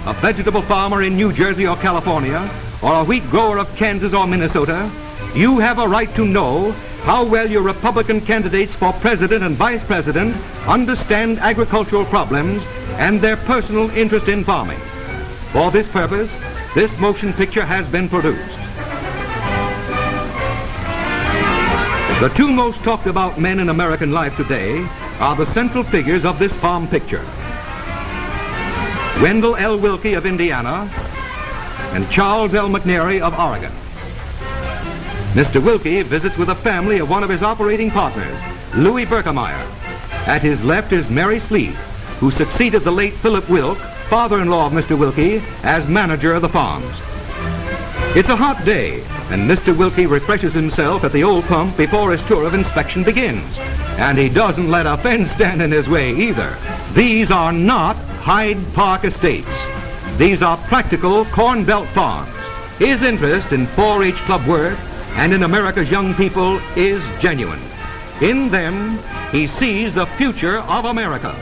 a vegetable farmer in New Jersey or California, or a wheat grower of Kansas or Minnesota, you have a right to know how well your Republican candidates for president and vice president understand agricultural problems and their personal interest in farming. For this purpose, this motion picture has been produced. The two most talked about men in American life today are the central figures of this farm picture. Wendell L. Willkie of Indiana and Charles L. McNary of Oregon. Mr. Willkie visits with a family of one of his operating partners, Louis Berkemeyer. At his left is Mary Sleeth, who succeeded the late Philip Wilk, father-in-law of Mr. Willkie, as manager of the farms. It's a hot day, and Mr. Willkie refreshes himself at the old pump before his tour of inspection begins. And he doesn't let a fence stand in his way either. These are not Hyde Park estates. These are practical Corn Belt farms. His interest in 4-H club work and in America's young people is genuine. In them, he sees the future of America.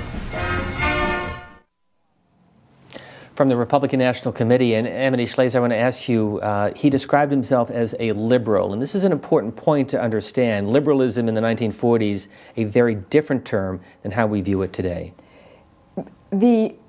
From the Republican National Committee, and Amity Schlaze, I want to ask you, he described himself as a liberal, and this is an important point to understand. Liberalism in the 1940s, a very different term than how we view it today.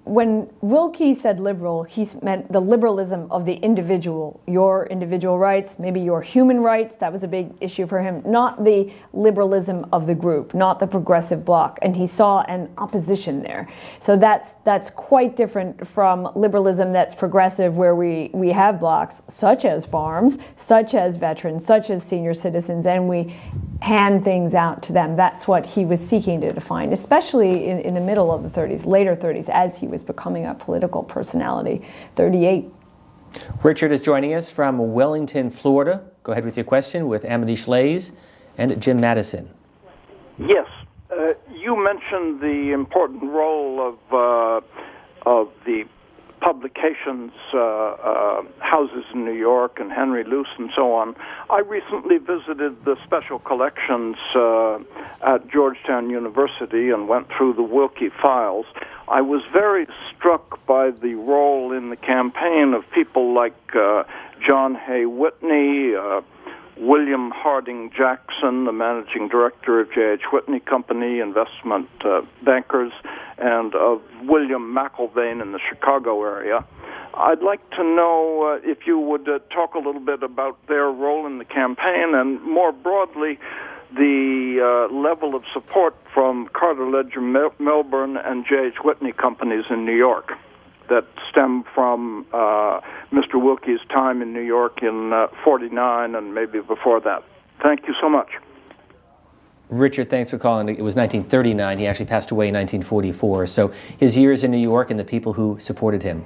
When Willkie said liberal, he meant the liberalism of the individual, your individual rights, maybe your human rights. That was a big issue for him, not the liberalism of the group, not the progressive bloc. And he saw an opposition there. So that's quite different from liberalism that's progressive, where we have blocs, such as farms, such as veterans, such as senior citizens, and we hand things out to them. That's what he was seeking to define, especially in the middle of the 30s, later 30s, as he was becoming a political personality. 38. Richard is joining us from Wellington, Florida. Go ahead with your question with Amity Schlaze and Jim Madison. Yes. You mentioned the important role of the publications houses in New York and Henry Luce and so on. I recently visited the special collections at Georgetown University and went through the Willkie files. I was very struck by the role in the campaign of people like John Hay Whitney, William Harding Jackson, the managing director of J.H. Whitney Company, investment bankers, and of William McIlvaine in the Chicago area. I'd like to know if you would talk a little bit about their role in the campaign and, more broadly, the level of support from Carter Ledger Melbourne and J.H. Whitney companies in New York that stem from Mr. Willkie's time in New York in 49 and maybe before that. Thank you so much. Richard, thanks for calling. It was 1939. He actually passed away in 1944. So his years in New York and the people who supported him.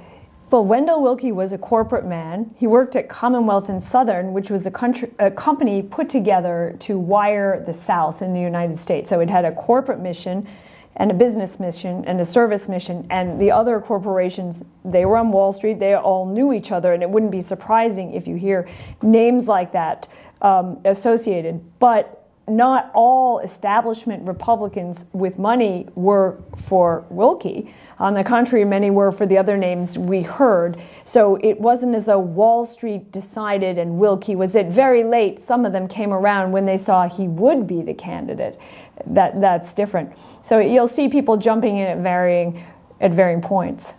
Well, Wendell Willkie was a corporate man. He worked at Commonwealth and Southern, which was a company put together to wire the South in the United States. So it had a corporate mission and a business mission and a service mission, and the other corporations, they were on Wall Street, they all knew each other, and it wouldn't be surprising if you hear names like that associated. But not all establishment Republicans with money were for Willkie. On the contrary, many were for the other names we heard. So it wasn't as though Wall Street decided and Willkie was it. Very late, some of them came around when they saw he would be the candidate. That's different. So you'll see people jumping in at varying points.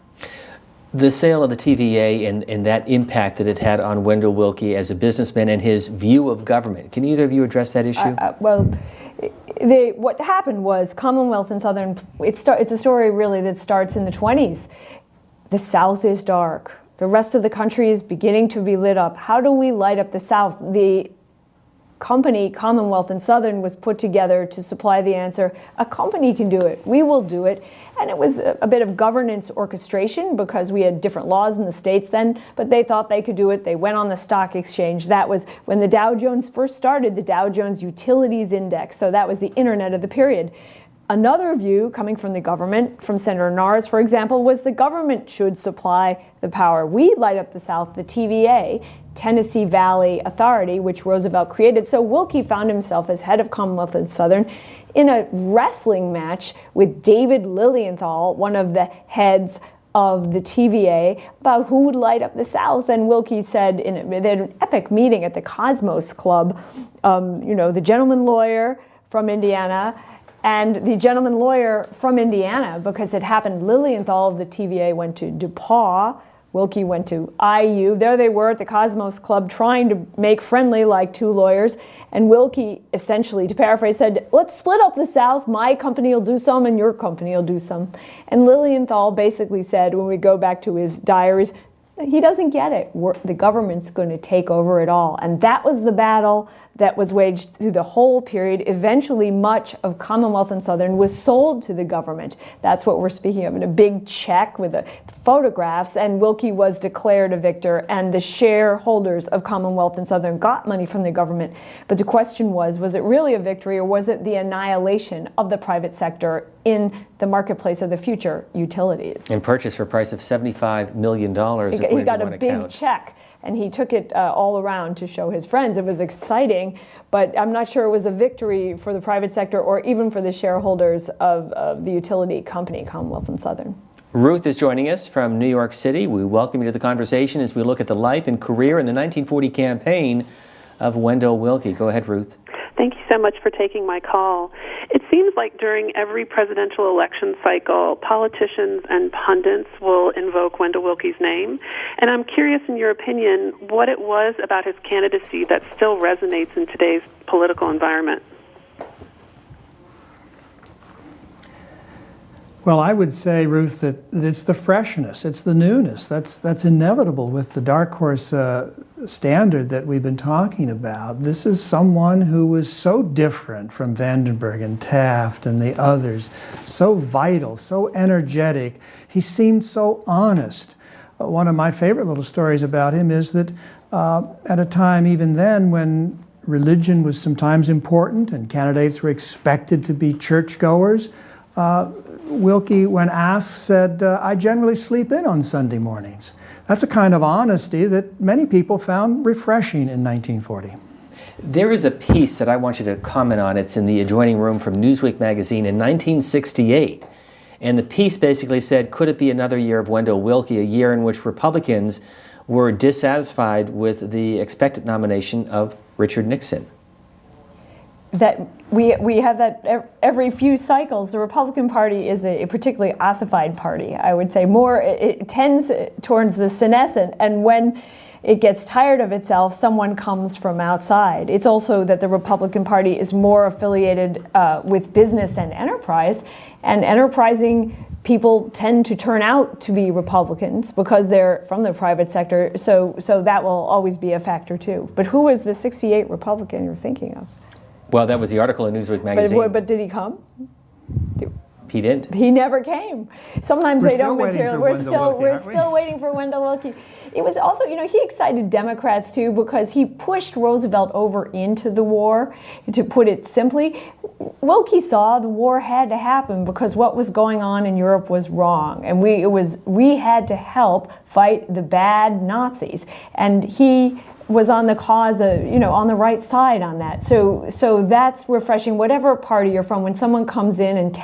The sale of the TVA and that impact that it had on Wendell Willkie as a businessman and his view of government. Can either of you address that issue? What happened was Commonwealth and Southern, it's a story really that starts in the 20s. The South is dark. The rest of the country is beginning to be lit up. How do we light up the South? The company, Commonwealth and Southern, was put together to supply the answer. A company can do it. We will do it. And it was a bit of governance orchestration because we had different laws in the states then, but they thought they could do it. They went on the stock exchange. That was when the Dow Jones first started, the Dow Jones Utilities Index. So that was the internet of the period. Another view coming from the government, from Senator Nars, for example, was the government should supply the power. We light up the South, the TVA, Tennessee Valley Authority, which Roosevelt created. So Willkie found himself as head of Commonwealth and Southern in a wrestling match with David Lilienthal, one of the heads of the TVA, about who would light up the South. And Willkie said they had an epic meeting at the Cosmos Club, the gentleman lawyer from Indiana, and the gentleman lawyer from Indiana, because it happened, Lilienthal of the TVA went to DePauw, Willkie went to IU. There they were at the Cosmos Club trying to make friendly like two lawyers. And Willkie essentially, to paraphrase, said, let's split up the South. My company will do some and your company will do some. And Lilienthal basically said, when we go back to his diaries, he doesn't get it. The government's going to take over it all. And that was the battle that was waged through the whole period. Eventually, much of Commonwealth and Southern was sold to the government. That's what we're speaking of in a big check with the photographs. And Willkie was declared a victor, and the shareholders of Commonwealth and Southern got money from the government. But the question was it really a victory, or was it the annihilation of the private sector in the marketplace of the future, utilities? And purchased for a price of $75 million. He got a big check, and he took it all around to show his friends. It was exciting, but I'm not sure it was a victory for the private sector or even for the shareholders of the utility company, Commonwealth and Southern. Ruth is joining us from New York City. We welcome you to the conversation as we look at the life and career in the 1940 campaign of Wendell Willkie. Go ahead, Ruth. Thank you so much for taking my call. It seems like during every presidential election cycle, politicians and pundits will invoke Wendell Willkie's name. And I'm curious, in your opinion, what it was about his candidacy that still resonates in today's political environment. Well, I would say, Ruth, that it's the freshness, it's the newness. That's inevitable with the dark horse standard that we've been talking about. This is someone who was so different from Vandenberg and Taft and the others, so vital, so energetic. He seemed so honest. One of my favorite little stories about him is that at a time even then when religion was sometimes important and candidates were expected to be churchgoers. Willkie, when asked, said, I generally sleep in on Sunday mornings. That's a kind of honesty that many people found refreshing in 1940. There is a piece that I want you to comment on. It's in the adjoining room from Newsweek magazine in 1968. And the piece basically said, could it be another year of Wendell Willkie, a year in which Republicans were dissatisfied with the expected nomination of Richard Nixon? That we have that every few cycles. The Republican Party is a particularly ossified party, I would say. More, it tends towards the senescent, and when it gets tired of itself, someone comes from outside. It's also that the Republican Party is more affiliated with business and enterprise, and enterprising people tend to turn out to be Republicans because they're from the private sector, so that will always be a factor too. But who was the 68 Republican you're thinking of? Well, that was the article in Newsweek magazine. But did he come? He didn't. He never came. Sometimes they don't materialize. We're Willkie, still waiting for Wendell Willkie. It was also, he excited Democrats too because he pushed Roosevelt over into the war. To put it simply, Willkie saw the war had to happen because what was going on in Europe was wrong, and we had to help fight the bad Nazis, and he was on the cause of, on the right side on that. So that's refreshing. Whatever party you're from, when someone comes in and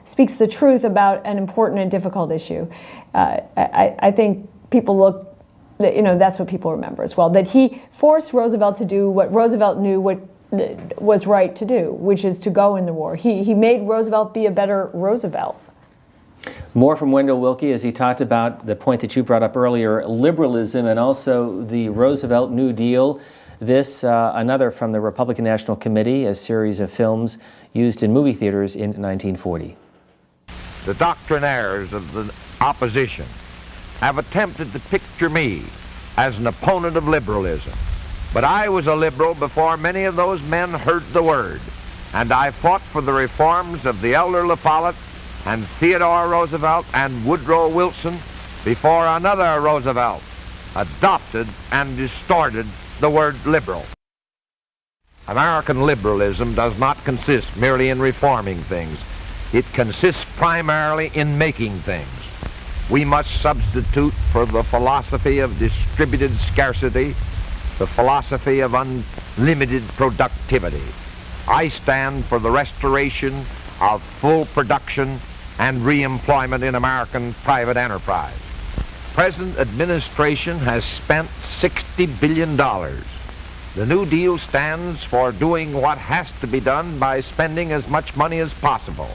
speaks the truth about an important and difficult issue, I think people look, that's what people remember as well. That he forced Roosevelt to do what Roosevelt knew what was right to do, which is to go in the war. He made Roosevelt be a better Roosevelt. More from Wendell Willkie as he talked about the point that you brought up earlier, liberalism and also the Roosevelt New Deal. This, another from the Republican National Committee, a series of films used in movie theaters in 1940. The doctrinaires of the opposition have attempted to picture me as an opponent of liberalism. But I was a liberal before many of those men heard the word, and I fought for the reforms of the elder La Follette and Theodore Roosevelt and Woodrow Wilson before another Roosevelt adopted and distorted the word liberal. American liberalism does not consist merely in reforming things. It consists primarily in making things. We must substitute for the philosophy of distributed scarcity the philosophy of unlimited productivity. I stand for the restoration of full production and re-employment in American private enterprise. Present administration has spent $60 billion. The New Deal stands for doing what has to be done by spending as much money as possible.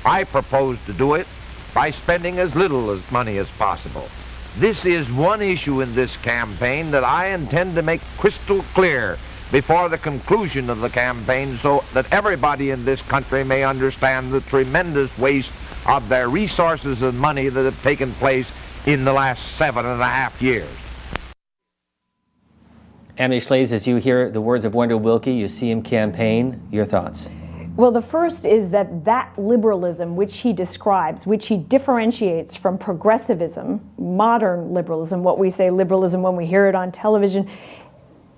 I propose to do it by spending as little money as possible. This is one issue in this campaign that I intend to make crystal clear before the conclusion of the campaign so that everybody in this country may understand the tremendous waste of their resources and money that have taken place in the last 7.5 years. Amity Schlaze, as you hear the words of Wendell Willkie, you see him campaign, your thoughts? Well, the first is that liberalism which he describes, which he differentiates from progressivism, modern liberalism, what we say liberalism when we hear it on television,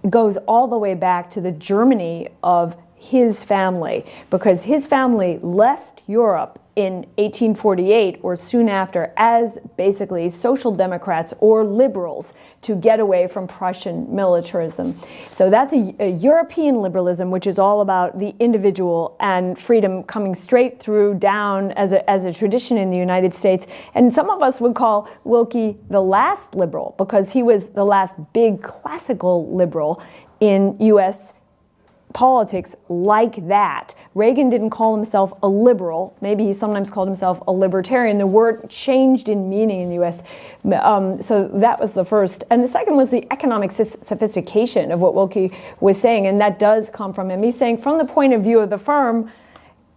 goes all the way back to the Germany of his family, because his family left Europe in 1848 or soon after as basically social democrats or liberals to get away from Prussian militarism. So that's a European liberalism, which is all about the individual and freedom coming straight through down as a tradition in the United States. And some of us would call Willkie the last liberal because he was the last big classical liberal in U.S. politics like that. Reagan didn't call himself a liberal. Maybe he sometimes called himself a libertarian. The word changed in meaning in the U.S. So that was the first. And the second was the economic sophistication of what Willkie was saying, and that does come from him. He's saying from the point of view of the firm,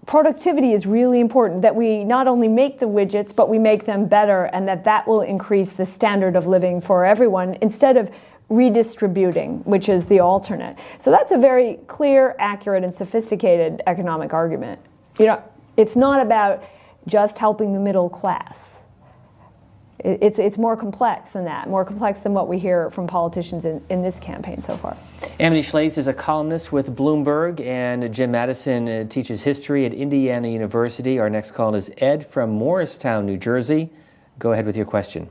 productivity is really important, that we not only make the widgets, but we make them better, and that will increase the standard of living for everyone instead of redistributing, which is the alternate. So that's a very clear, accurate, and sophisticated economic argument. You know, it's not about just helping the middle class. It's more complex than that, more complex than what we hear from politicians in this campaign so far. Amity Schlaze is a columnist with Bloomberg, and Jim Madison teaches history at Indiana University. Our next call is Ed from Morristown, New Jersey. Go ahead with your question.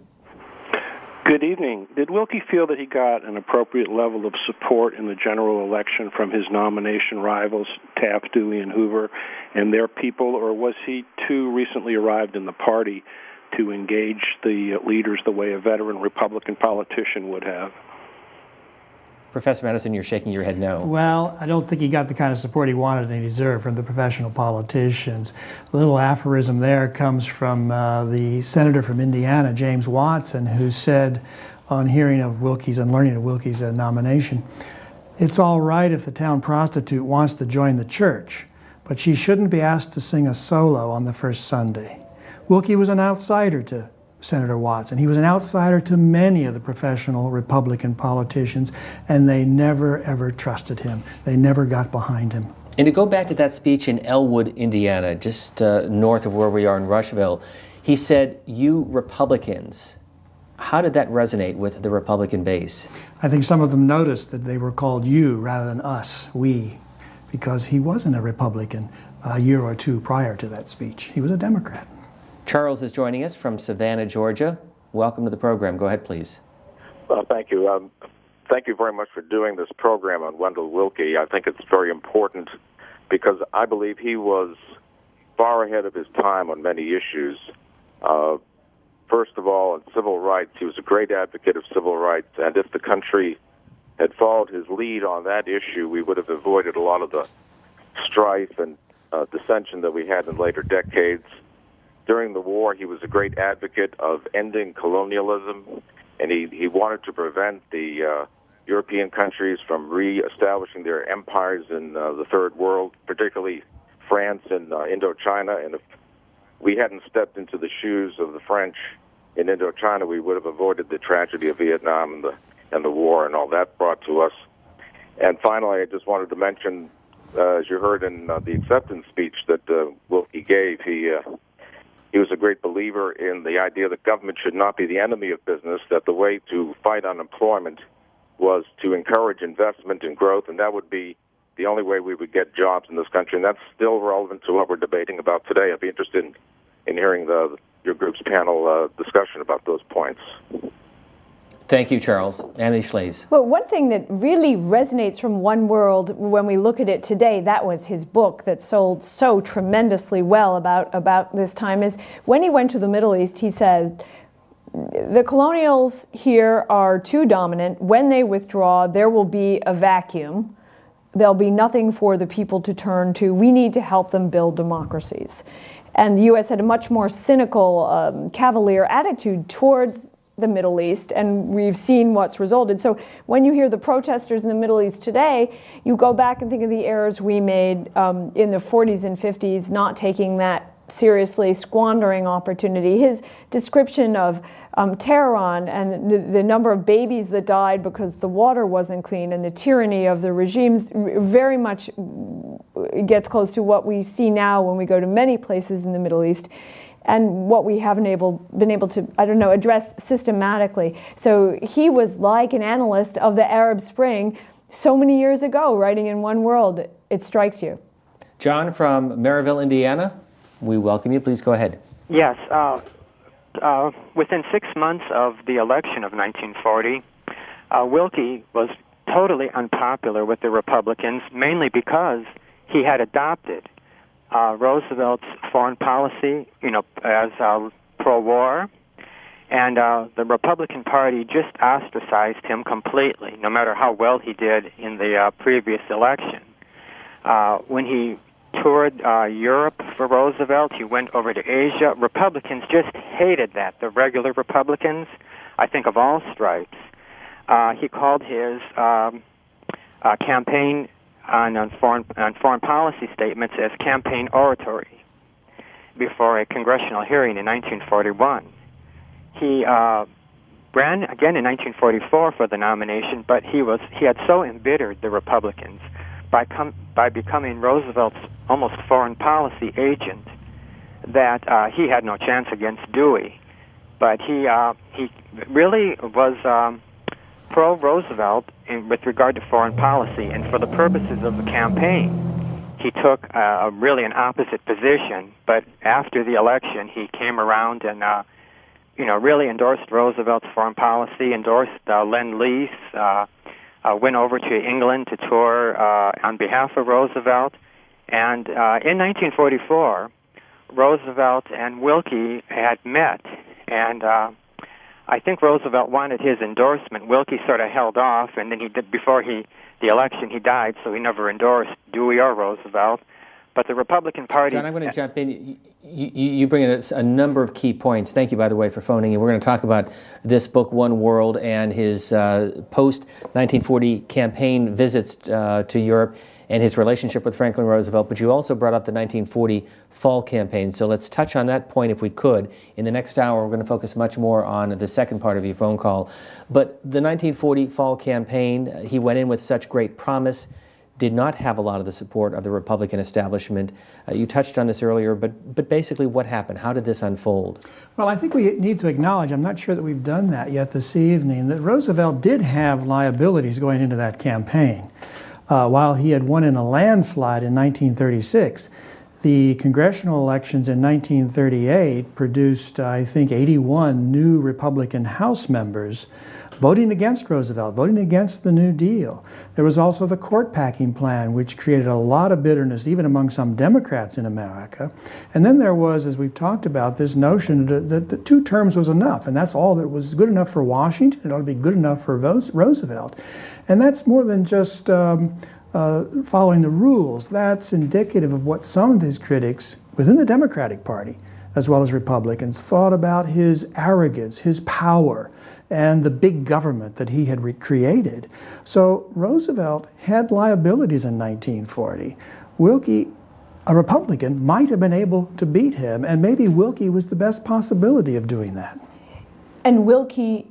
Good evening. Did Willkie feel that he got an appropriate level of support in the general election from his nomination rivals, Taft, Dewey, and Hoover, and their people, or was he too recently arrived in the party to engage the leaders the way a veteran Republican politician would have? Professor Madison, you're shaking your head no. Well, I don't think he got the kind of support he wanted and he deserved from the professional politicians. A little aphorism there comes from the senator from Indiana, James Watson, who said on hearing of Willkie's and learning of Willkie's nomination, "It's all right if the town prostitute wants to join the church, but she shouldn't be asked to sing a solo on the first Sunday." Willkie was an outsider to Senator Watson. He was an outsider to many of the professional Republican politicians, and they never, ever trusted him. They never got behind him. And to go back to that speech in Elwood, Indiana, just north of where we are in Rushville, he said, "You Republicans." How did that resonate with the Republican base? I think some of them noticed that they were called you rather than us, we, because he wasn't a Republican a year or two prior to that speech. He was a Democrat. Charles is joining us from Savannah, Georgia. Welcome to the program. Go ahead, please. Well, thank you. Thank you very much for doing this program on Wendell Willkie. I think it's very important because I believe he was far ahead of his time on many issues. First of all, on civil rights, he was a great advocate of civil rights, and if the country had followed his lead on that issue, we would have avoided a lot of the strife and dissension that we had in later decades. During the war, he was a great advocate of ending colonialism, and he wanted to prevent the European countries from re-establishing their empires in the Third World, particularly France and Indochina. And if we hadn't stepped into the shoes of the French in Indochina, we would have avoided the tragedy of Vietnam and the war and all that brought to us. And finally, I just wanted to mention, as you heard in the acceptance speech that Willkie gave, he was a great believer in the idea that government should not be the enemy of business, that the way to fight unemployment was to encourage investment and growth, and that would be the only way we would get jobs in this country. And that's still relevant to what we're debating about today. I'd be interested in hearing your group's panel discussion about those points. Thank you, Charles. Amity Schlaze. Well, one thing that really resonates from One World when we look at it today, that was his book that sold so tremendously well about this time, is when he went to the Middle East, he said, the colonials here are too dominant. When they withdraw, there will be a vacuum. There'll be nothing for the people to turn to. We need to help them build democracies. And the U.S. had a much more cynical, cavalier attitude towards the Middle East, and we've seen what's resulted. So when you hear the protesters in the Middle East today, you go back and think of the errors we made in the 40s and 50s, not taking that seriously, squandering opportunity. His description of Tehran and the number of babies that died because the water wasn't clean and the tyranny of the regimes very much gets close to what we see now when we go to many places in the Middle East, and what we haven't been able to, address systematically. So he was like an analyst of the Arab Spring so many years ago, writing in One World. It strikes you. John from Maryville, Indiana, we welcome you. Please go ahead. Yes. Within 6 months of the election of 1940, Willkie was totally unpopular with the Republicans, mainly because he had adopted Roosevelt's foreign policy, as pro-war, and the Republican Party just ostracized him completely, no matter how well he did in the previous election. When he toured Europe for Roosevelt, he went over to Asia. Republicans just hated that, the regular Republicans, I think of all stripes. He called his campaign on foreign policy statements as campaign oratory before a congressional hearing in 1941. He ran again in 1944 for the nomination, but he had so embittered the Republicans by becoming Roosevelt's almost foreign policy agent that he had no chance against Dewey. but he really was pro-Roosevelt with regard to foreign policy, and for the purposes of the campaign, he took really an opposite position. But after the election, he came around and really endorsed Roosevelt's foreign policy, endorsed Lend-Lease, went over to England to tour on behalf of Roosevelt. And in 1944, Roosevelt and Willkie had met, and I think Roosevelt wanted his endorsement. Willkie sort of held off, and then before the election, he died, so he never endorsed Dewey or Roosevelt. But the Republican Party... John, I'm going to jump in. You bring in a number of key points. Thank you, by the way, for phoning in. We're going to talk about this book, One World, and his post-1940 campaign visits to Europe and his relationship with Franklin Roosevelt. But you also brought up the 1940 fall campaign. So let's touch on that point if we could. In the next hour, we're going to focus much more on the second part of your phone call. But the 1940 fall campaign, he went in with such great promise, did not have a lot of the support of the Republican establishment. You touched on this earlier, but basically what happened? How did this unfold? Well, I think we need to acknowledge, I'm not sure that we've done that yet this evening, that Roosevelt did have liabilities going into that campaign. While he had won in a landslide in 1936, the congressional elections in 1938 produced, I think, 81 new Republican House members voting against Roosevelt, voting against the New Deal. There was also the court packing plan, which created a lot of bitterness, even among some Democrats in America. And then there was, as we've talked about, this notion that 2 terms was enough, and that's all that was good enough for Washington. It ought to be good enough for Roosevelt. And that's more than just following the rules. That's indicative of what some of his critics within the Democratic Party, as well as Republicans, thought about his arrogance, his power, and the big government that he had created. So Roosevelt had liabilities in 1940. Willkie, a Republican, might have been able to beat him, and maybe Willkie was the best possibility of doing that. And Willkie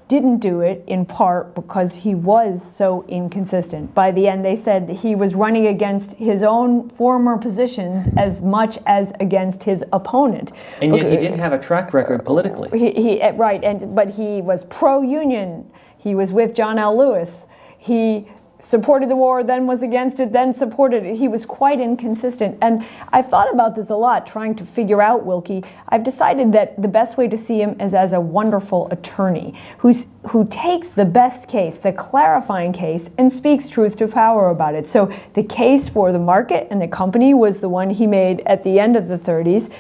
didn't do it in part because he was so inconsistent. By the end, they said he was running against his own former positions as much as against his opponent. And yet he didn't have a track record politically. But he was pro-union. He was with John L. Lewis. He supported the war, then was against it, then supported it. He was quite inconsistent. And I've thought about this a lot, trying to figure out Willkie. I've decided that the best way to see him is as a wonderful attorney who takes the best case, the clarifying case, and speaks truth to power about it. So the case for the market and the company was the one he made at the end of the 30s.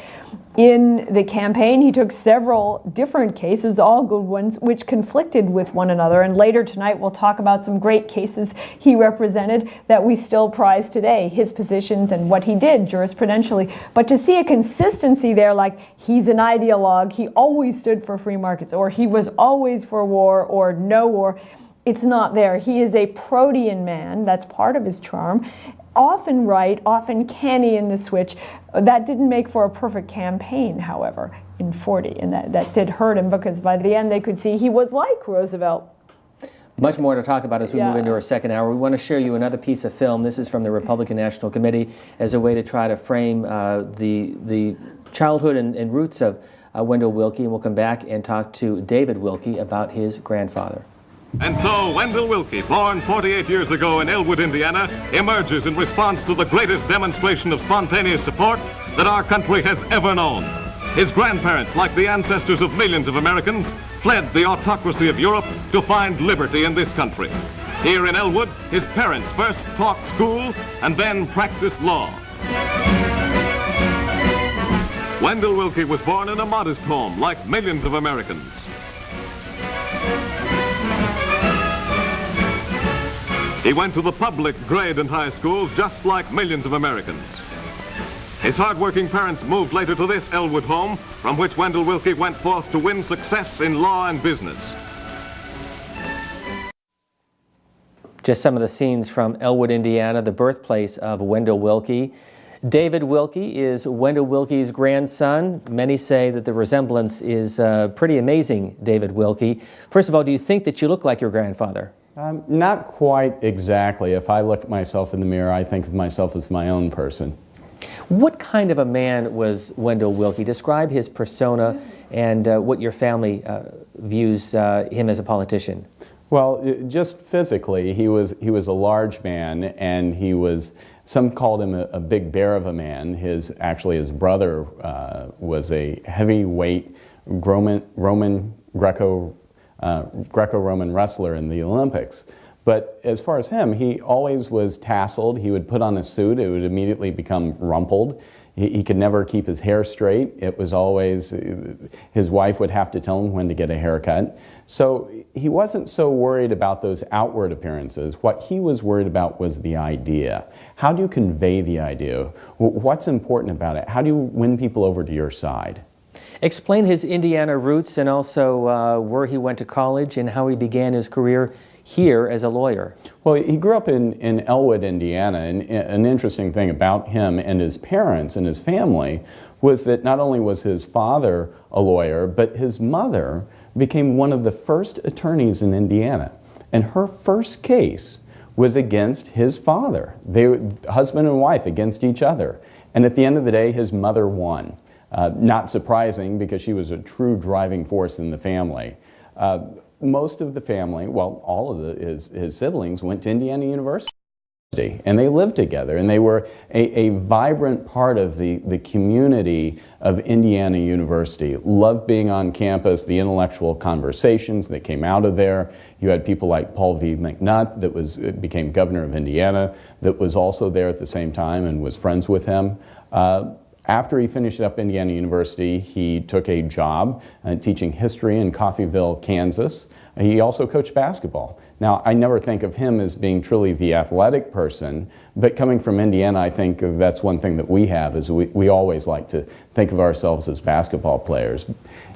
In the campaign, he took several different cases, all good ones, which conflicted with one another. And later tonight, we'll talk about some great cases he represented that we still prize today, his positions and what he did jurisprudentially. But to see a consistency there, like he's an ideologue, he always stood for free markets, or he was always for war or no war, it's not there. He is a protean man. That's part of his charm. Often right, often canny in the switch. That didn't make for a perfect campaign, however, in 40, and that did hurt him because by the end they could see he was like Roosevelt. Much more to talk about as we move into our second hour. We want to show you another piece of film. This is from the Republican National Committee as a way to try to frame the childhood and roots of Wendell Willkie, and we'll come back and talk to David Willkie about his grandfather. And so Wendell Willkie, born 48 years ago in Elwood, Indiana, emerges in response to the greatest demonstration of spontaneous support that our country has ever known. His grandparents, like the ancestors of millions of Americans, fled the autocracy of Europe to find liberty in this country. Here in Elwood, his parents first taught school and then practiced law. Wendell Willkie was born in a modest home, like millions of Americans. He went to the public grade and high schools just like millions of Americans. His hard-working parents moved later to this Elwood home, from which Wendell Willkie went forth to win success in law and business. Just some of the scenes from Elwood, Indiana, the birthplace of Wendell Willkie. David Willkie is Wendell Willkie's grandson. Many say that the resemblance is pretty amazing, David Willkie. First of all, do you think that you look like your grandfather? Not quite exactly. If I look at myself in the mirror, I think of myself as my own person. What kind of a man was Wendell Willkie? Describe his persona and what your family views him as a politician. Well, just physically, he was a large man, and he was. Some called him a big bear of a man. Actually, his brother was a heavyweight Greco-Roman wrestler in the Olympics. But as far as him, he always was tasseled. He would put on a suit. It would immediately become rumpled. He could never keep his hair straight. It was always, his wife would have to tell him when to get a haircut. So he wasn't so worried about those outward appearances. What he was worried about was the idea. How do you convey the idea? What's important about it? How do you win people over to your side? Explain his Indiana roots and also where he went to college and how he began his career here as a lawyer. Well, he grew up in Elwood, Indiana, and an interesting thing about him and his parents and his family was that not only was his father a lawyer, but his mother became one of the first attorneys in Indiana. And her first case was against his father. They were husband and wife against each other. And at the end of the day, his mother won. Not surprising, because she was a true driving force in the family. Most of the family, well, all of his siblings went to Indiana University, and they lived together, and they were a vibrant part of the community of Indiana University. Loved being on campus, the intellectual conversations that came out of there. You had people like Paul V. McNutt, that became governor of Indiana, that was also there at the same time and was friends with him. After he finished up Indiana University, he took a job teaching history in Coffeyville, Kansas. He also coached basketball. Now, I never think of him as being truly the athletic person, but coming from Indiana, I think that's one thing that we have, is we always like to think of ourselves as basketball players.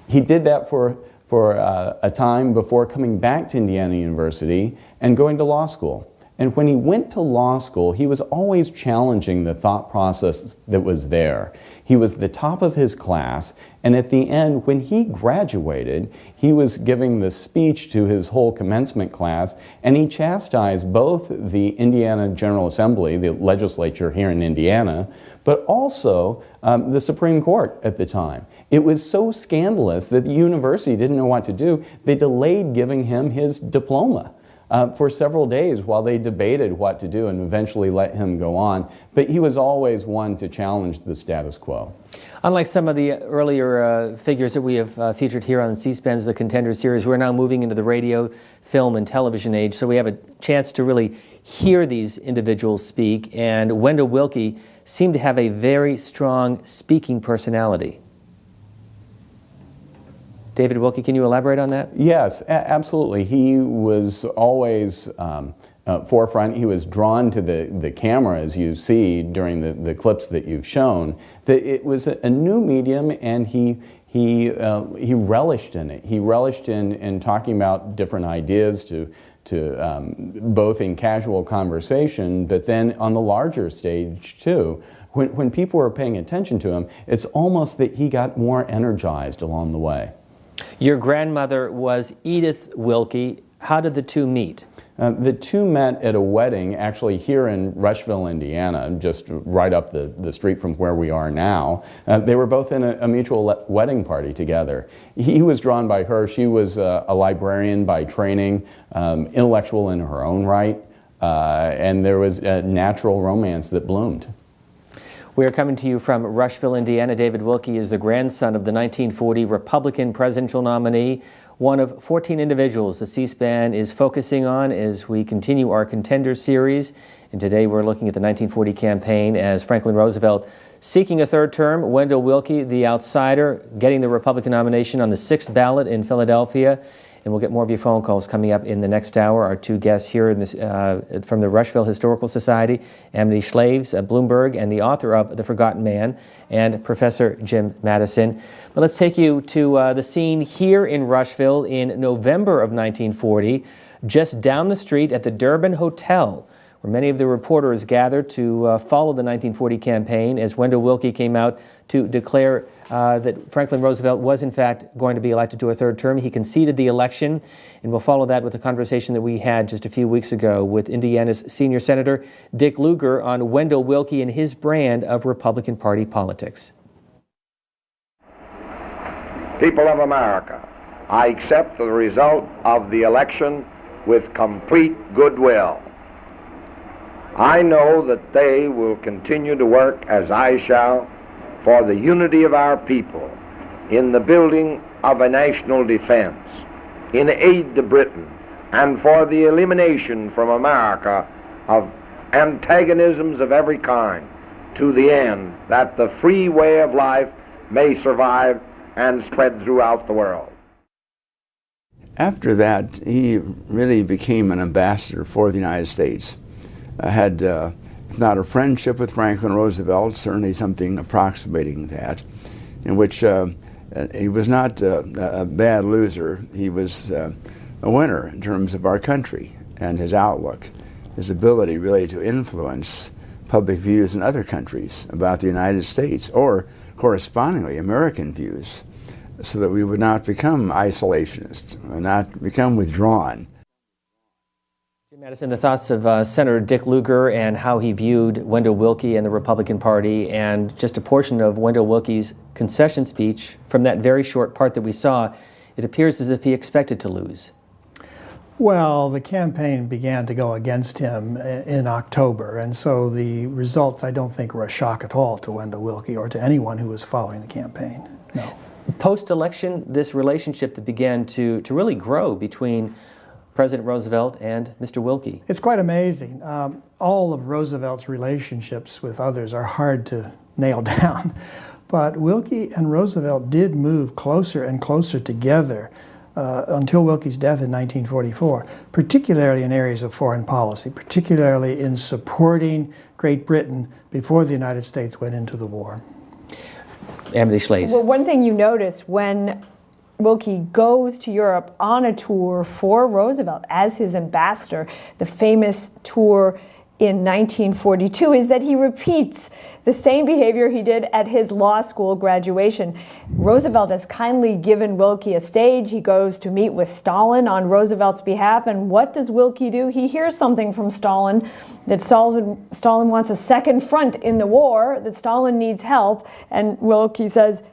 He did that for a time before coming back to Indiana University and going to law school. And when he went to law school, he was always challenging the thought process that was there. He was the top of his class, and at the end, when he graduated, he was giving the speech to his whole commencement class, and he chastised both the Indiana General Assembly, the legislature here in Indiana, but also the Supreme Court at the time. It was so scandalous that the university didn't know what to do. They delayed giving him his diploma for several days while they debated what to do, and eventually let him go on. But he was always one to challenge the status quo. Unlike some of the earlier figures that we have featured here on C-SPAN's The Contender series, we're now moving into the radio, film, and television age, so we have a chance to really hear these individuals speak, and Wendell Willkie seemed to have a very strong speaking personality. David Willkie, can you elaborate on that? Yes, absolutely. He was always forefront. He was drawn to the camera, as you see during the clips that you've shown. It was a new medium, and he relished in it. He relished in talking about different ideas to both in casual conversation, but then on the larger stage too. When people were paying attention to him, it's almost that he got more energized along the way. Your grandmother was Edith Willkie. How did the two meet? The two met at a wedding, actually here in Rushville, Indiana, just right up the street from where we are now. They were both in a mutual wedding party together. He was drawn by her. She was a librarian by training, intellectual in her own right, and there was a natural romance that bloomed. We are coming to you from Rushville, Indiana. David Willkie is the grandson of the 1940 Republican presidential nominee, one of 14 individuals the C-SPAN is focusing on as we continue our Contender series. And today we're looking at the 1940 campaign as Franklin Roosevelt seeking a third term, Wendell Willkie, the outsider, getting the Republican nomination on the 6th ballot in Philadelphia. And we'll get more of your phone calls coming up in the next hour. Our two guests here in this, from the Rushville Historical Society, Amity Schlaves, Bloomberg, and the author of The Forgotten Man, and Professor Jim Madison. But let's take you to the scene here in Rushville in November of 1940, just down the street at the Durban Hotel, where many of the reporters gathered to follow the 1940 campaign as Wendell Willkie came out to declare that Franklin Roosevelt was in fact going to be elected to a third term. He conceded the election, and we'll follow that with a conversation that we had just a few weeks ago with Indiana's senior senator Dick Lugar on Wendell Willkie and his brand of Republican Party politics. People of America, I accept the result of the election with complete goodwill. I know that they will continue to work, as I shall, for the unity of our people in the building of a national defense, in aid to Britain, and for the elimination from America of antagonisms of every kind, to the end that the free way of life may survive and spread throughout the world. After that, he really became an ambassador for the United States. Had, if not a friendship with Franklin Roosevelt, certainly something approximating that, in which he was not a bad loser. He was a winner in terms of our country and his outlook, his ability really to influence public views in other countries about the United States, or correspondingly American views, so that we would not become isolationists, not become withdrawn. Jim Madison, the thoughts of Senator Dick Lugar and how he viewed Wendell Willkie and the Republican Party, and just a portion of Wendell Wilkie's concession speech. From that very short part that we saw, it appears as if he expected to lose. Well, the campaign began to go against him in October, and so the results I don't think were a shock at all to Wendell Willkie or to anyone who was following the campaign. No. Post-election, this relationship that began to really grow between President Roosevelt and Mr. Willkie. It's quite amazing. All of Roosevelt's relationships with others are hard to nail down, but Willkie and Roosevelt did move closer and closer together until Willkie's death in 1944, particularly in areas of foreign policy, particularly in supporting Great Britain before the United States went into the war. Amity Schlaze. Well, one thing you notice when Willkie goes to Europe on a tour for Roosevelt as his ambassador, the famous tour in 1942, is that he repeats the same behavior he did at his law school graduation. Roosevelt has kindly given Willkie a stage. He goes to meet with Stalin on Roosevelt's behalf, and what does Willkie do? He hears something from Stalin, that Stalin wants a second front in the war, that Stalin needs help, and Willkie says,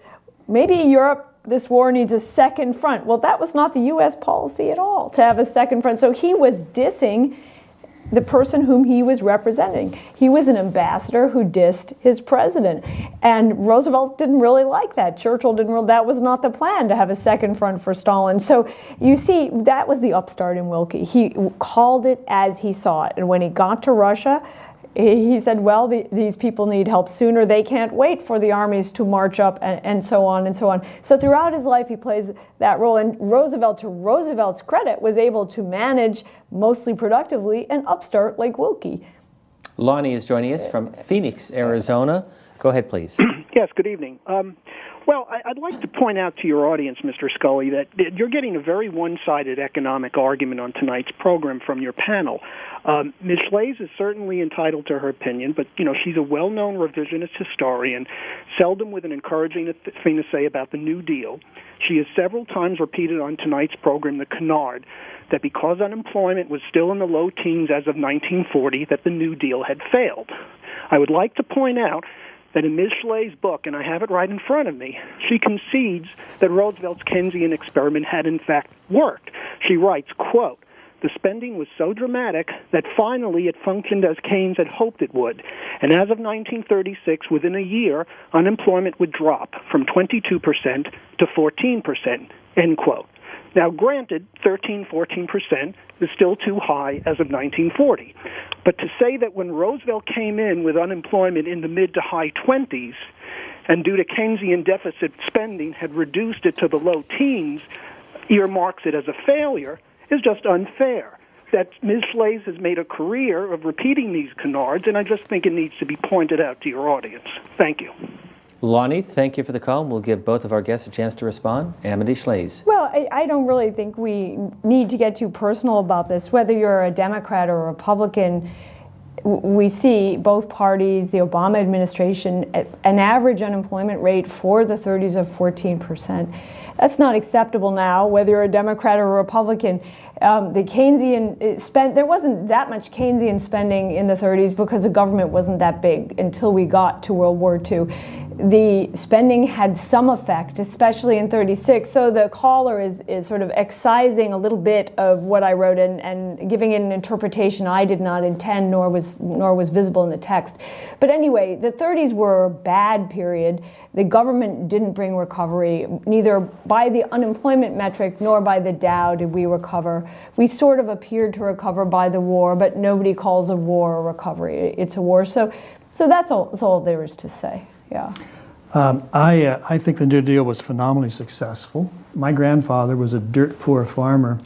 maybe Europe, this war needs a second front. Well, that was not the U.S. policy at all, to have a second front. So he was dissing the person whom he was representing. He was an ambassador who dissed his president. And Roosevelt didn't really like that. Churchill didn't really, that was not the plan, to have a second front for Stalin. So you see, that was the upstart in Willkie. He called it as he saw it. And when he got to Russia, he said, well, these people need help sooner. They can't wait for the armies to march up, and so on and so on. So throughout his life, he plays that role. And Roosevelt, to Roosevelt's credit, was able to manage mostly productively an upstart like Willkie. Lonnie is joining us from Phoenix, Arizona. Go ahead, please. Yes, good evening. Well, I'd like to point out to your audience, Mr. Scully, that you're getting a very one-sided economic argument on tonight's program from your panel. Ms. Schlaze is certainly entitled to her opinion, but, you know, she's a well-known revisionist historian, seldom with an encouraging thing to say about the New Deal. She has several times repeated on tonight's program, the canard, that because unemployment was still in the low teens as of 1940, that the New Deal had failed. I would like to point out that in Ms. Schlaze's book, and I have it right in front of me, she concedes that Roosevelt's Keynesian experiment had in fact worked. She writes, quote, "The spending was so dramatic that finally it functioned as Keynes had hoped it would. And as of 1936, within a year, unemployment would drop from 22% to 14%, end quote. Now, granted, 13-14% is still too high as of 1940. But to say that when Roosevelt came in with unemployment in the mid to high 20s, and due to Keynesian deficit spending had reduced it to the low teens, earmarks it as a failure, is just unfair. That Ms. Schlaze has made a career of repeating these canards, and I just think it needs to be pointed out to your audience. Thank you. Lonnie, thank you for the call. We'll give both of our guests a chance to respond. Amity Schlaze. Well, I don't really think we need to get too personal about this. Whether you're a Democrat or a Republican, we see both parties, the Obama administration, an average unemployment rate for the 30s of 14%. That's not acceptable now, whether you're a Democrat or a Republican. The Keynesian there wasn't that much Keynesian spending in the 30s because the government wasn't that big until we got to World War II. The spending had some effect, especially in 36. So the caller is sort of excising a little bit of what I wrote and giving it an interpretation I did not intend, nor was visible in the text. But anyway, the 30s were a bad period. The government didn't bring recovery, neither by the unemployment metric nor by the Dow did we recover. We sort of appeared to recover by the war, but nobody calls a war a recovery. It's a war. So that's all there is to say. Yeah. I think the New Deal was phenomenally successful. My grandfather was a dirt poor farmer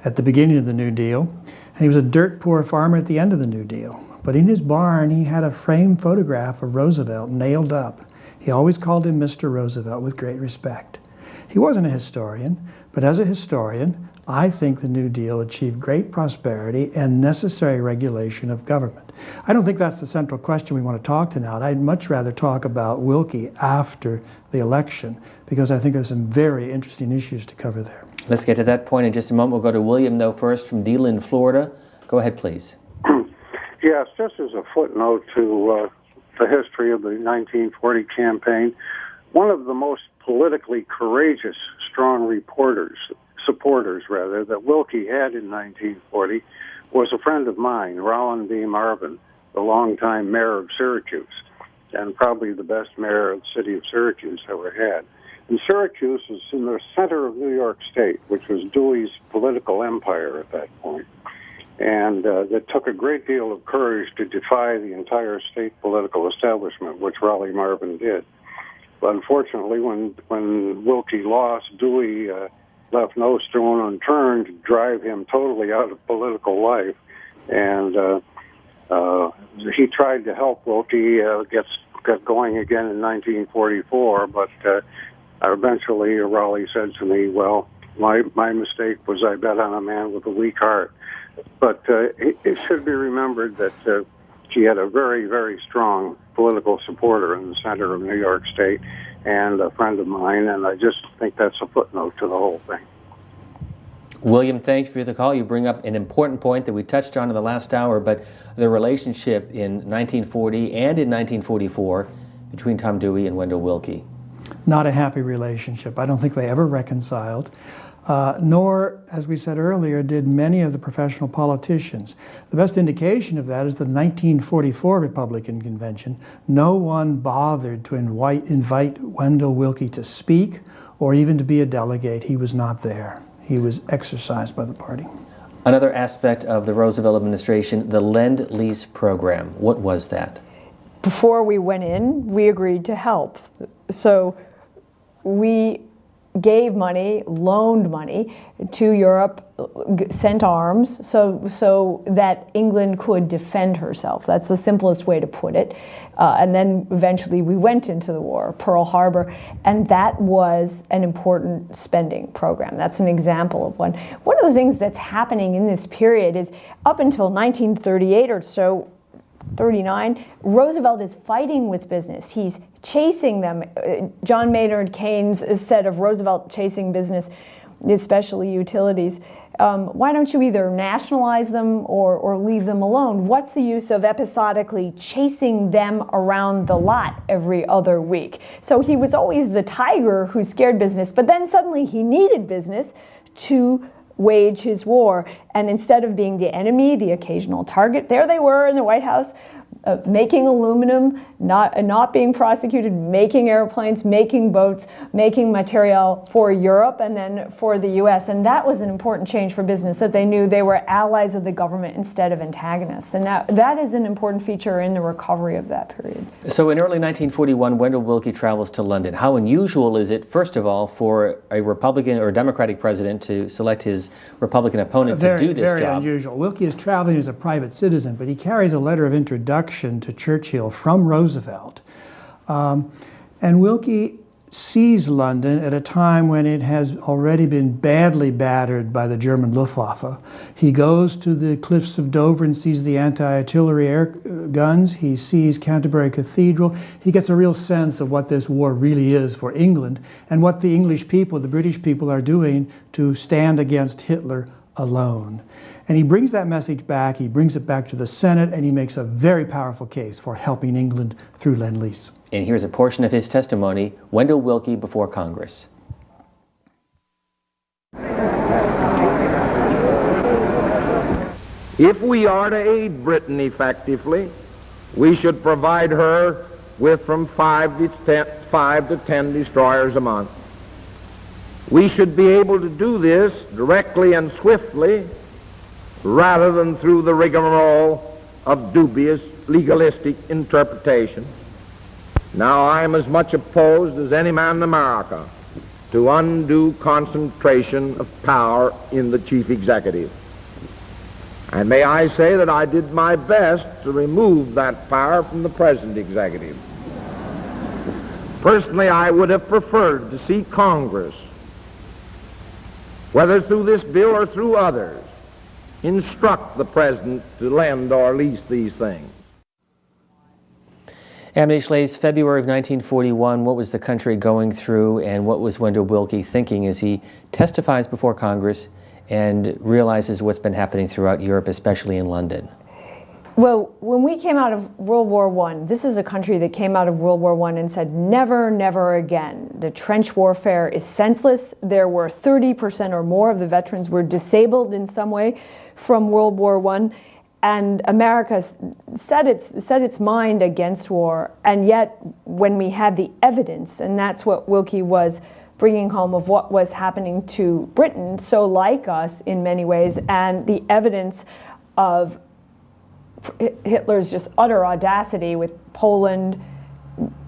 at the beginning of the New Deal, and he was a dirt poor farmer at the end of the New Deal. But in his barn, he had a framed photograph of Roosevelt nailed up. He always called him Mr. Roosevelt with great respect. He wasn't a historian, but as a historian, I think the New Deal achieved great prosperity and necessary regulation of government. I don't think that's the central question we want to talk tonight. I'd much rather talk about Willkie after the election, because I think there's some very interesting issues to cover there. Let's get to that point in just a moment. We'll go to William, though, first from DeLand, Florida. Go ahead, please. Yes, just as a footnote to the history of the 1940 campaign, one of the most politically courageous, strong supporters that Willkie had in 1940 was a friend of mine, Rollin B. Marvin, the longtime mayor of Syracuse, and probably the best mayor the city of Syracuse ever had. And Syracuse was in the center of New York State, which was Dewey's political empire at that point. And it took a great deal of courage to defy the entire state political establishment, which Raleigh Marvin did. But unfortunately, when Willkie lost, Dewey left no stone unturned to drive him totally out of political life. And he tried to help Willkie get going again in 1944, but eventually Raleigh said to me, well, my mistake was I bet on a man with a weak heart. But it should be remembered that he had a very, very strong political supporter in the center of New York State and a friend of mine, and I just think that's a footnote to the whole thing. William, thanks for the call. You bring up an important point that we touched on in the last hour, but the relationship in 1940 and in 1944 between Tom Dewey and Wendell Willkie. Not a happy relationship. I don't think they ever reconciled. Nor, as we said earlier, did many of the professional politicians. The best indication of that is the 1944 Republican Convention. No one bothered to invite Wendell Willkie to speak or even to be a delegate. He was not there. He was exercised by the party. Another aspect of the Roosevelt administration, the Lend-Lease program. What was that? Before we went in, we agreed to help. So we gave money, loaned money to Europe, sent arms so that England could defend herself. That's the simplest way to put it. And then eventually we went into the war, Pearl Harbor, and that was an important spending program. That's an example of one. One of the things that's happening in this period is up until 1938 or so, 39, Roosevelt is fighting with business. He's chasing them. John Maynard Keynes said of Roosevelt chasing business, especially utilities, why don't you either nationalize them or leave them alone? What's the use of episodically chasing them around the lot every other week? So he was always the tiger who scared business, but then suddenly he needed business to wage his war. And instead of being the enemy, the occasional target, there they were in the White House, making aluminum, not being prosecuted, making airplanes, making boats, making material for Europe and then for the U.S. And that was an important change for business, that they knew they were allies of the government instead of antagonists. And that is an important feature in the recovery of that period. So in early 1941, Wendell Willkie travels to London. How unusual is it, first of all, for a Republican or Democratic president to select his Republican opponent to do this job? Very unusual. Willkie is traveling as a private citizen, but he carries a letter of introduction to Churchill from Roosevelt. And Willkie sees London at a time when it has already been badly battered by the German Luftwaffe. He goes to the cliffs of Dover and sees the anti-artillery air guns. He sees Canterbury Cathedral. He gets a real sense of what this war really is for England and what the English people, the British people, are doing to stand against Hitler alone. And he brings that message back, he brings it back to the Senate, and he makes a very powerful case for helping England through Lend-Lease. And here's a portion of his testimony, Wendell Willkie before Congress. If we are to aid Britain effectively, we should provide her with from 5 to 10 destroyers a month. We should be able to do this directly and swiftly rather than through the rigmarole of dubious legalistic interpretation. Now, I am as much opposed as any man in America to undue concentration of power in the chief executive. And may I say that I did my best to remove that power from the present executive. Personally, I would have preferred to see Congress, whether through this bill or through others, instruct the President to lend or lease these things. Amity Schlaze, February of 1941, what was the country going through and what was Wendell Willkie thinking as he testifies before Congress and realizes what's been happening throughout Europe, especially in London? Well, when we came out of World War I, this is a country that came out of World War I and said, never, never again. The trench warfare is senseless. There were 30% or more of the veterans were disabled in some way from World War I. And America set its mind against war. And yet, when we had the evidence, and that's what Willkie was bringing home of what was happening to Britain, so like us in many ways, and the evidence of Hitler's just utter audacity with Poland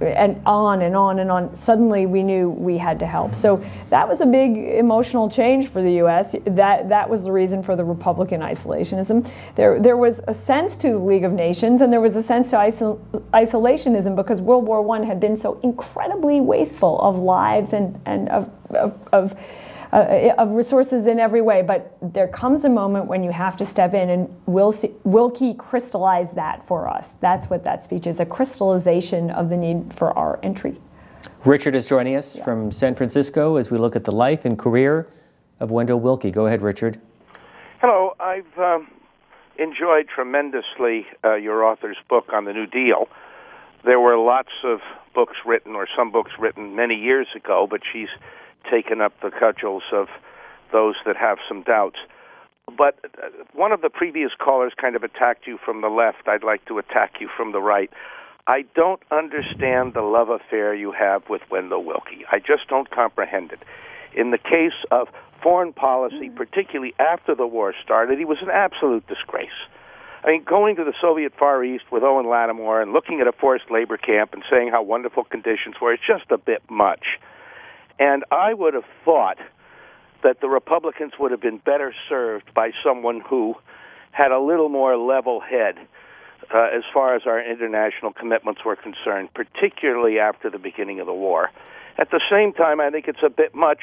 and on and on and on, suddenly we knew we had to help. So that was a big emotional change for the U.S. That was the reason for the Republican isolationism. There was a sense to the League of Nations, and there was a sense to isolationism because World War I had been so incredibly wasteful of lives and of resources in every way. But there comes a moment when you have to step in, and Willkie crystallized that for us. That's what that speech is, a crystallization of the need for our entry. Richard is joining us from San Francisco as we look at the life and career of Wendell Willkie. Go ahead, Richard. Hello. I've enjoyed tremendously your author's book on the New Deal. There were lots of books written, or some books written many years ago, but she's taken up the cudgels of those that have some doubts. But one of the previous callers kind of attacked you from the left. I'd like to attack you from the right. I don't understand the love affair you have with Wendell Willkie. I just don't comprehend it. In the case of foreign policy, particularly after the war started, he was an absolute disgrace. I mean, going to the Soviet Far East with Owen Lattimore and looking at a forced labor camp and saying how wonderful conditions were, it's just a bit much. And I would have thought that the Republicans would have been better served by someone who had a little more level head as far as our international commitments were concerned, particularly after the beginning of the war. At the same time, I think it's a bit much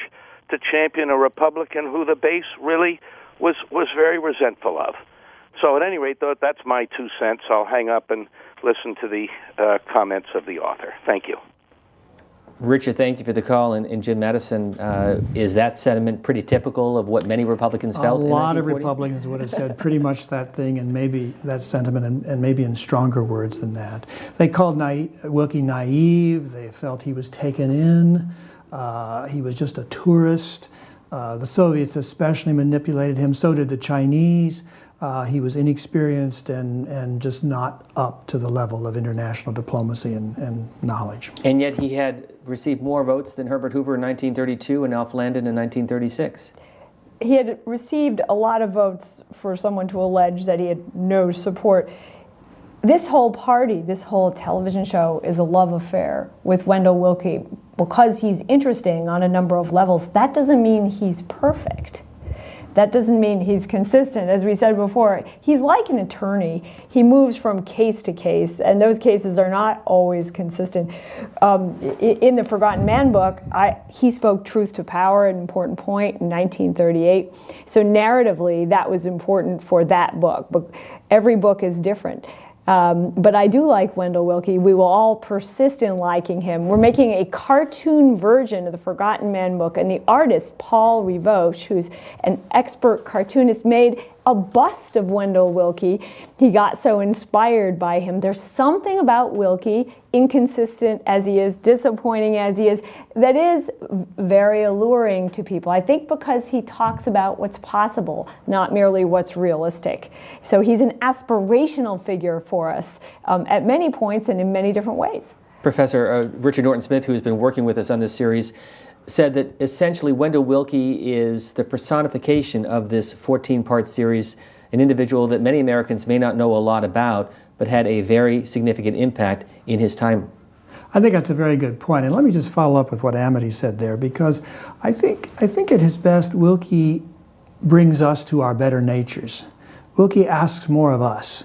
to champion a Republican who the base really was very resentful of. So at any rate, though, that's my 2 cents. I'll hang up and listen to the comments of the author. Thank you. Richard, thank you for the call. And Jim Madison, is that sentiment pretty typical of what many Republicans felt? A lot of Republicans would have said pretty much that thing, and maybe that sentiment, and maybe in stronger words than that. They called Willkie naive. They felt he was taken in. He was just a tourist. The Soviets especially manipulated him. So did the Chinese. He was inexperienced and just not up to the level of international diplomacy and knowledge. And yet he had received more votes than Herbert Hoover in 1932 and Alf Landon in 1936. He had received a lot of votes for someone to allege that he had no support. This whole party, this whole television show is a love affair with Wendell Willkie because he's interesting on a number of levels. That doesn't mean he's perfect. That doesn't mean he's consistent. As we said before, he's like an attorney. He moves from case to case, and those cases are not always consistent. In the Forgotten Man book, he spoke truth to power, an important point, in 1938. So narratively, that was important for that book. But every book is different. But I do like Wendell Willkie. We will all persist in liking him. We're making a cartoon version of the Forgotten Man book, and the artist, Paul Rivoche, who's an expert cartoonist, made a bust of Wendell Willkie. He got so inspired by him. There's something about Willkie, inconsistent as he is, disappointing as he is, that is very alluring to people. I think because he talks about what's possible, not merely what's realistic. So he's an aspirational figure for us at many points and in many different ways. Professor Richard Norton-Smith, who has been working with us on this series, said that essentially Wendell Willkie is the personification of this 14-part series, an individual that many Americans may not know a lot about, but had a very significant impact in his time. I think that's a very good point. And let me just follow up with what Amity said there, because I think at his best, Willkie brings us to our better natures. Willkie asks more of us.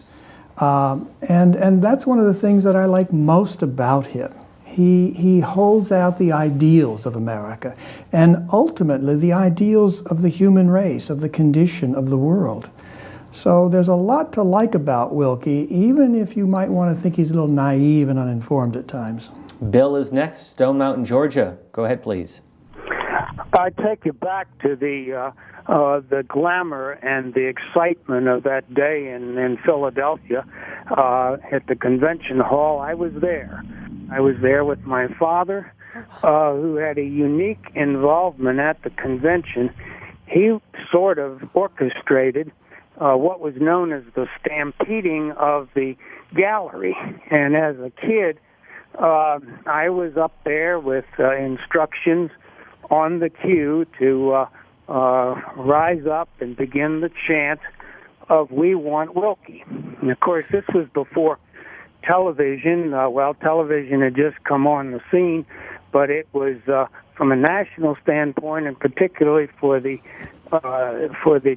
And that's one of the things that I like most about him. He holds out the ideals of America, and ultimately the ideals of the human race, of the condition of the world. So there's a lot to like about Willkie, even if you might want to think he's a little naive and uninformed at times. Bill is next, Stone Mountain, Georgia. Go ahead, please. I take you back to the glamour and the excitement of that day in Philadelphia at the convention hall. I was there. I was there with my father, who had a unique involvement at the convention. He sort of orchestrated what was known as the stampeding of the gallery. And as a kid, I was up there with instructions on the cue to rise up and begin the chant of "We Want Willkie." And of course, this was before television. Television had just come on the scene, but it was from a national standpoint, and particularly for the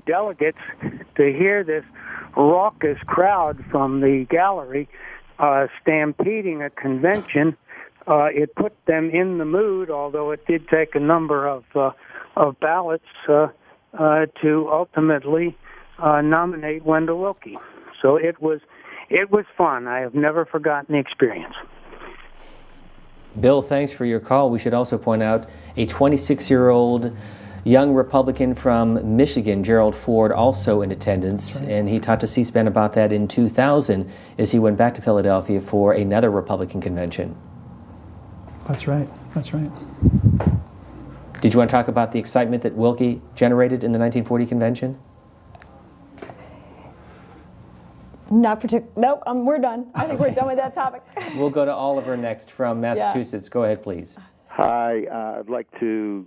delegates, to hear this raucous crowd from the gallery stampeding a convention. It put them in the mood, although it did take a number of ballots to ultimately nominate Wendell Willkie. So it was fun. I have never forgotten the experience. Bill, thanks for your call. We should also point out a 26-year-old young Republican from Michigan, Gerald Ford, also in attendance, and he talked to C-SPAN about that in 2000 as he went back to Philadelphia for another Republican convention. That's right. That's right. Did you want to talk about the excitement that Willkie generated in the 1940 convention? Not particularly. Nope, we're done. I think we're done with that topic. We'll go to Oliver next from Massachusetts. Yeah. Go ahead, please. Hi, I'd like to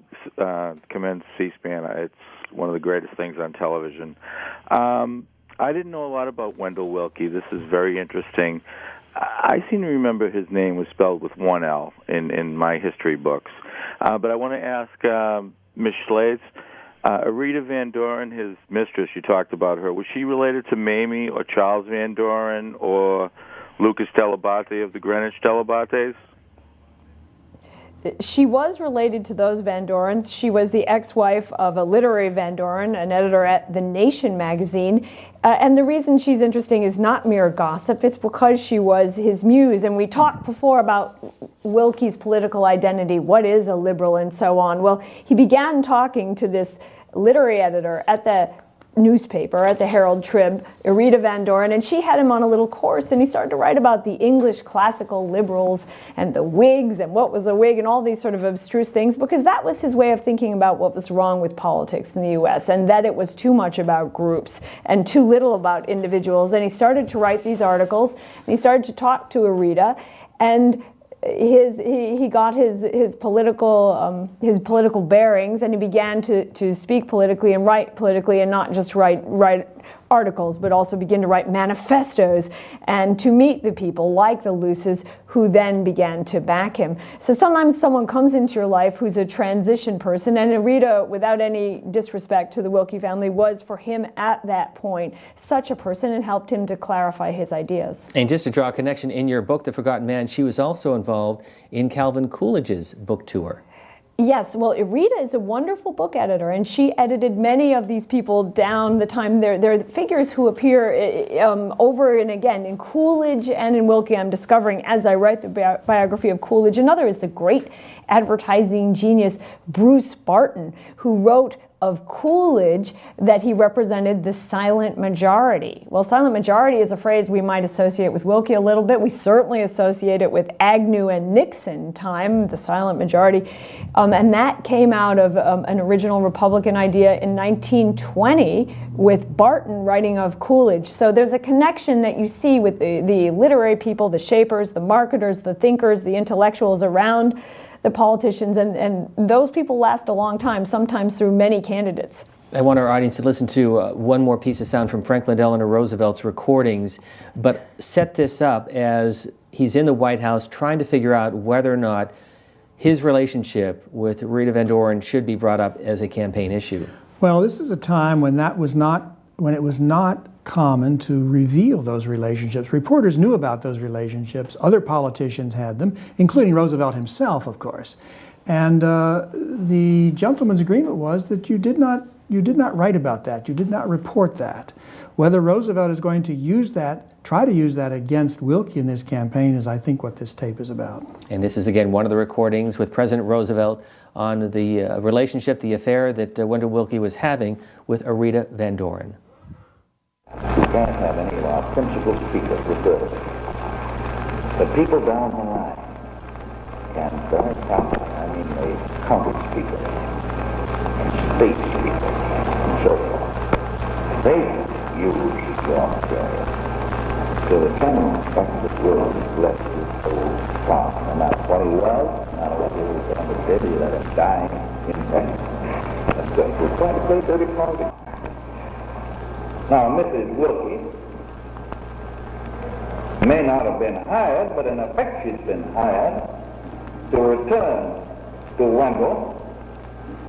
commend C-SPAN. It's one of the greatest things on television. I didn't know a lot about Wendell Willkie. This is very interesting. I seem to remember his name was spelled with one L in my history books. But I want to ask Ms. Schlades, Rita Van Doren, his mistress, you talked about her. Was she related to Mamie or Charles Van Doren or Lucas Delabate of the Greenwich Delabates? She was related to those Van Dorens. She was the ex-wife of a literary Van Doren, an editor at The Nation magazine. And the reason she's interesting is not mere gossip. It's because she was his muse. And we talked before about Willkie's political identity. What is a liberal and so on? Well, he began talking to this literary editor at the newspaper, at the Herald Trib, Rita Van Doren, and she had him on a little course, and he started to write about the English classical liberals and the Whigs and what was a Whig and all these sort of abstruse things, because that was his way of thinking about what was wrong with politics in the U.S. and that it was too much about groups and too little about individuals. And he started to write these articles, and he started to talk to Rita, and he got his political bearings, and he began to speak politically and write politically, and not just write articles, but also begin to write manifestos and to meet the people like the Luces who then began to back him. So sometimes someone comes into your life who's a transition person, and Rita, without any disrespect to the Willkie family, was for him at that point such a person and helped him to clarify his ideas. And just to draw a connection, in your book, The Forgotten Man, she was also involved in Calvin Coolidge's book tour. Yes, well, Rita is a wonderful book editor, and she edited many of these people down the time. They're figures who appear over and again in Coolidge and in Willkie. I'm discovering as I write the biography of Coolidge. Another is the great advertising genius Bruce Barton, who wrote of Coolidge that he represented the silent majority. Well, silent majority is a phrase we might associate with Willkie a little bit. We certainly associate it with Agnew and Nixon time, the silent majority. And that came out of an original Republican idea in 1920 with Barton writing of Coolidge. So there's a connection that you see with the literary people, the shapers, the marketers, the thinkers, the intellectuals around the politicians, and those people last a long time, sometimes through many candidates. I want our audience to listen to one more piece of sound from Franklin Delano Roosevelt's recordings, but set this up as he's in the White House trying to figure out whether or not his relationship with Rita Van Doren should be brought up as a campaign issue. Well, this is a time when it was not common to reveal those relationships. Reporters knew about those relationships. Other politicians had them, including Roosevelt himself, of course. And the gentleman's agreement was that you did not write about that. You did not report that. Whether Roosevelt is going to use that, try to use that against Willkie in this campaign is, I think, what this tape is about. And this is, again, one of the recordings with President Roosevelt on the relationship, the affair that Wendell Willkie was having with Rita Van Doren. We can't have any of our principal speakers refer to. The people down the line can very properly, I mean the county speakers and state speakers and so forth, they use your material. So the gentleman that will bless his old father, no matter what he was, no matter what he was ever did, he let him die in pain. That's good. We're trying to play dirty politics. Now, Mrs. Willkie may not have been hired, but in effect she's been hired to return to Wendell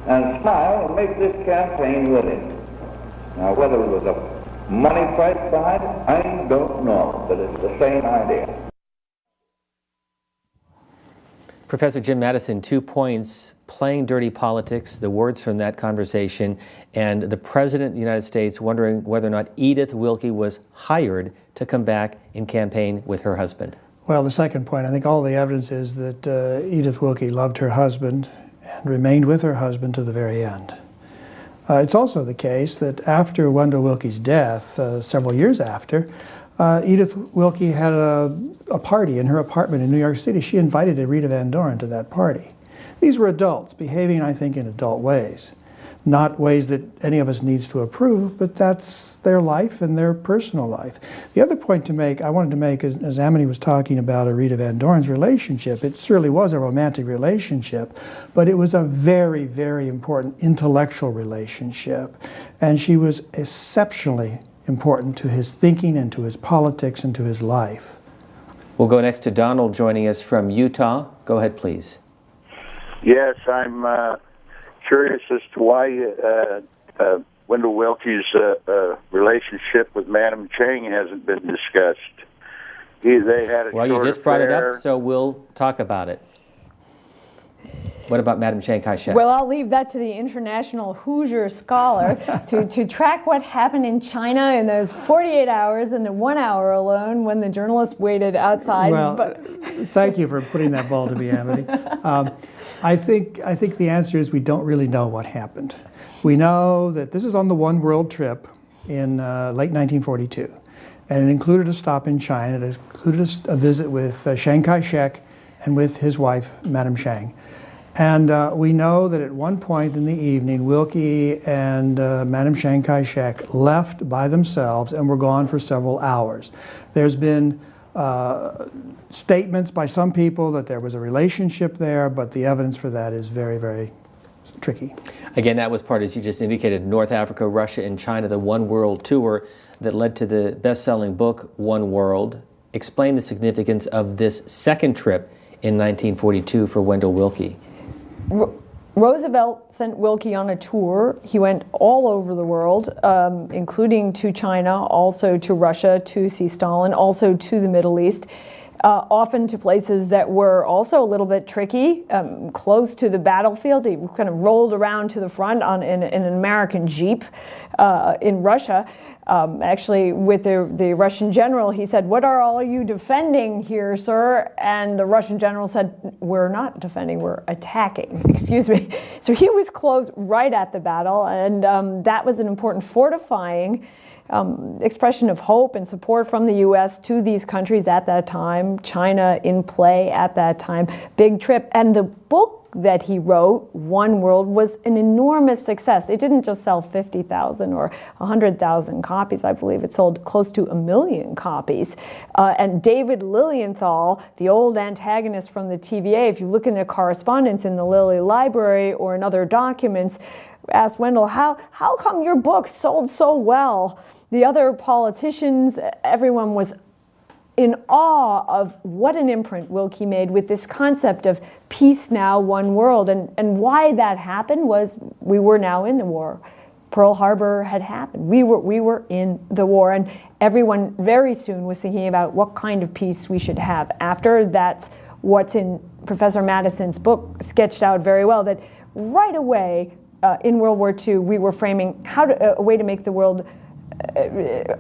and smile and make this campaign with him. Now, whether it was a money price behind it, I don't know, but it's the same idea. Professor Jim Madison, 2 points: playing dirty politics, the words from that conversation, and the President of the United States wondering whether or not Edith Willkie was hired to come back and campaign with her husband. Well, the second point, I think all the evidence is that Edith Willkie loved her husband and remained with her husband to the very end. It's also the case that after Wendell Willkie's death, several years after, Edith Willkie had a party in her apartment in New York City. She invited Rita Van Doren to that party. These were adults behaving, I think, in adult ways. Not ways that any of us needs to approve, but that's their life and their personal life. The other point I wanted to make, as Amity was talking about Rita Van Doren's relationship, it certainly was a romantic relationship, but it was a very, very important intellectual relationship. And she was exceptionally important to his thinking and to his politics and to his life. We'll go next to Donald joining us from Utah. Go ahead, please. Yes, I'm curious as to why Wendell Willkie's relationship with Madam Chang hasn't been discussed. They had a well, you just brought it up, so we'll talk about it. What about Madam Chiang Kai-shek? Well, I'll leave that to the international Hoosier scholar to track what happened in China in those 48 hours and the 1 hour alone when the journalists waited outside. Well, thank you for putting that ball to me, Amity. I think the answer is we don't really know what happened. We know that this is on the One World trip in late 1942, and it included a stop in China. It included a visit with Chiang Kai-shek and with his wife, Madam Chiang. And we know that at one point in the evening, Willkie and Madam Chiang Kai-shek left by themselves and were gone for several hours. There's been statements by some people that there was a relationship there, but the evidence for that is very, very tricky. Again, that was part, as you just indicated, North Africa, Russia, and China, the One World tour that led to the best-selling book, One World. Explain the significance of this second trip in 1942 for Wendell Willkie. Roosevelt sent Willkie on a tour. He went all over the world, including to China, also to Russia, to see Stalin, also to the Middle East, often to places that were also a little bit tricky, close to the battlefield. He kind of rolled around to the front in an American Jeep in Russia. Actually, with the Russian general, he said, "What are all you defending here, sir?" And the Russian general said, "We're not defending, we're attacking." Excuse me. So he was close right at the battle, and that was an important fortifying expression of hope and support from the U.S. to these countries at that time. China in play at that time. Big trip. And the book that he wrote, One World, was an enormous success. It didn't just sell 50,000 or 100,000 copies. I believe it sold close to 1 million copies. And David Lilienthal, the old antagonist from the TVA, if you look in the correspondence in the Lilly Library or in other documents, asked Wendell, how come your book sold so well? The other politicians, everyone was in awe of what an imprint Willkie made with this concept of peace now, one world. And why that happened was we were now in the war. Pearl Harbor had happened. We were in the war, and everyone very soon was thinking about what kind of peace we should have after. That's what's in Professor Madison's book sketched out very well, that right away in World War II, we were framing a way to make the world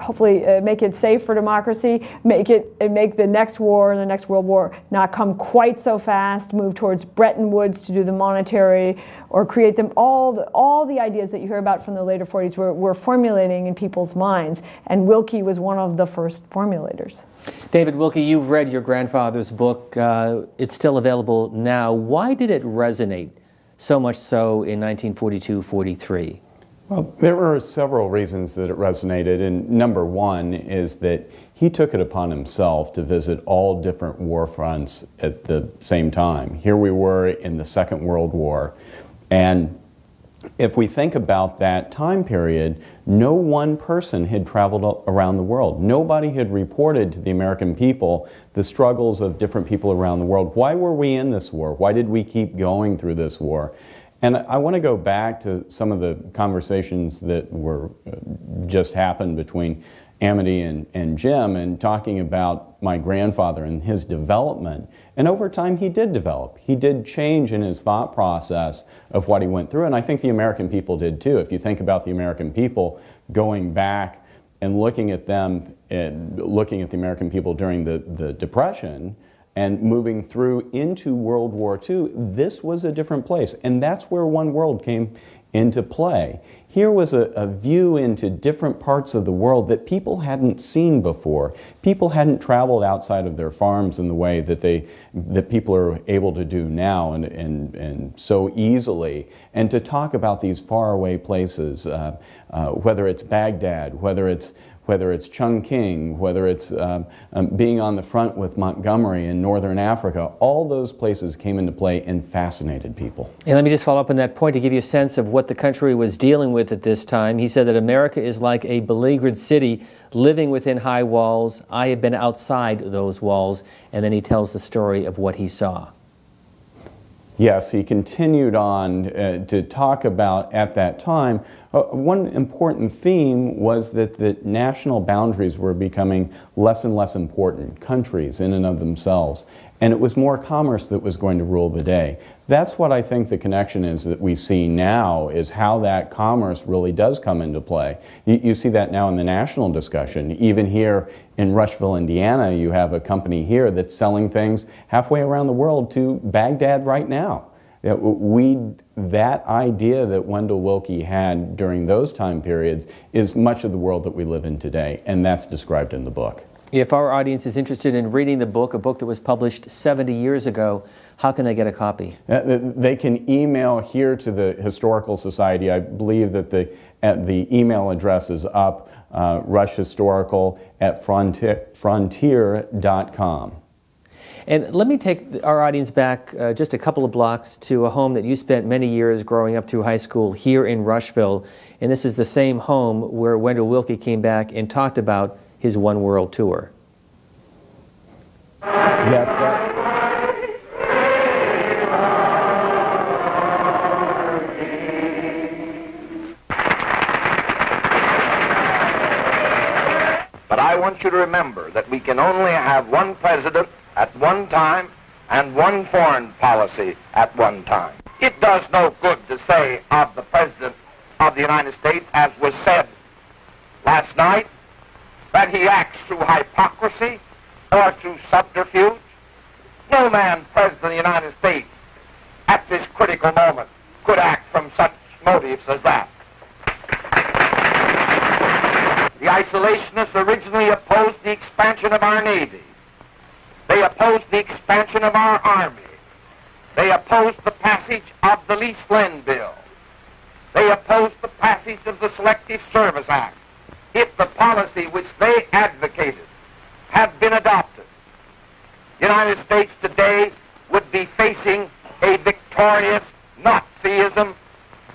hopefully make it safe for democracy, make the next war, the next World War, not come quite so fast, move towards Bretton Woods to do the monetary, or create them. All the ideas that you hear about from the later 40s were formulating in people's minds, and Willkie was one of the first formulators. David Willkie, you've read your grandfather's book. It's still available now. Why did it resonate so much so in 1942-43? Well, there were several reasons that it resonated, and number one is that he took it upon himself to visit all different war fronts at the same time. Here we were in the Second World War, and if we think about that time period, no one person had traveled around the world. Nobody had reported to the American people the struggles of different people around the world. Why were we in this war? Why did we keep going through this war? And I want to go back to some of the conversations that were just happened between Amity and Jim, and talking about my grandfather and his development. And over time he did develop. He did change in his thought process of what he went through, and I think the American people did too. If you think about the American people going back and looking at them, and looking at the American people during the Depression, and moving through into World War II, this was a different place. And that's where One World came into play. Here was a view into different parts of the world that people hadn't seen before. People hadn't traveled outside of their farms in the way that people are able to do now, and so easily. And to talk about these faraway places, whether it's Baghdad, whether it's Chongqing, whether it's being on the front with Montgomery in northern Africa, all those places came into play and fascinated people. And let me just follow up on that point to give you a sense of what the country was dealing with at this time. He said that America is like a beleaguered city living within high walls. I have been outside those walls. And then he tells the story of what he saw. Yes, he continued on to talk about, at that time, one important theme was that the national boundaries were becoming less and less important, countries in and of themselves, and it was more commerce that was going to rule the day. That's what I think the connection is that we see now, is how that commerce really does come into play. You see that now in the national discussion. Even here in Rushville, Indiana, you have a company here that's selling things halfway around the world to Baghdad right now. That idea that Wendell Willkie had during those time periods is much of the world that we live in today, and that's described in the book. If our audience is interested in reading the book, a book that was published 70 years ago, how can they get a copy? They can email here to the Historical Society. I believe that the email address is up, rushhistorical@frontier.com. And let me take our audience back just a couple of blocks to a home that you spent many years growing up through high school here in Rushville. And this is the same home where Wendell Willkie came back and talked about his One World tour. Yes, But I want you to remember that we can only have one president at one time and one foreign policy at one time. It does no good to say of the President of the United States, as was said last night, that he acts through hypocrisy or through subterfuge. No man President of the United States at this critical moment could act from such motives as that. The isolationists originally opposed the expansion of our Navy. They opposed the expansion of our Army. They opposed the passage of the Lease Lend Bill. They opposed the passage of the Selective Service Act. If the policy which they advocated had been adopted, the United States today would be facing a victorious Nazism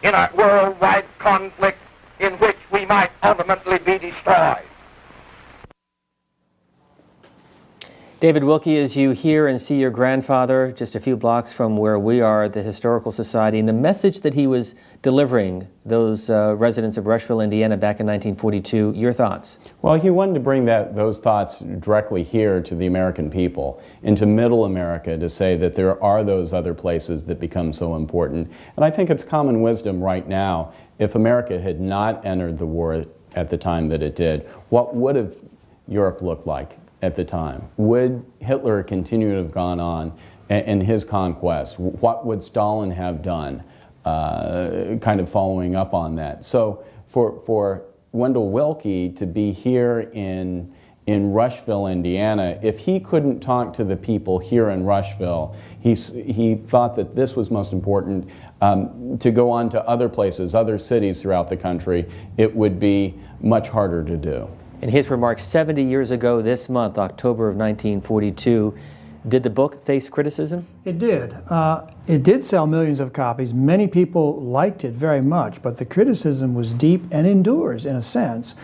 in a worldwide conflict in which we might ultimately be destroyed. David Willkie, as you hear and see your grandfather just a few blocks from where we are at the Historical Society, and the message that he was delivering those residents of Rushville, Indiana back in 1942, your thoughts? Well, he wanted to bring those thoughts directly here to the American people, into middle America, to say that there are those other places that become so important. And I think it's common wisdom right now, if America had not entered the war at the time that it did, what would have Europe looked like at the time? Would Hitler continue to have gone on in his conquest? What would Stalin have done, kind of following up on that? So for Wendell Willkie to be here in Rushville, Indiana, if he couldn't talk to the people here in Rushville, he thought that this was most important. To go on to other places, other cities throughout the country, it would be much harder to do. In his remarks 70 years ago this month, October of 1942, did the book face criticism? It did. It did sell millions of copies. Many people liked it very much, but the criticism was deep and endures, in a sense.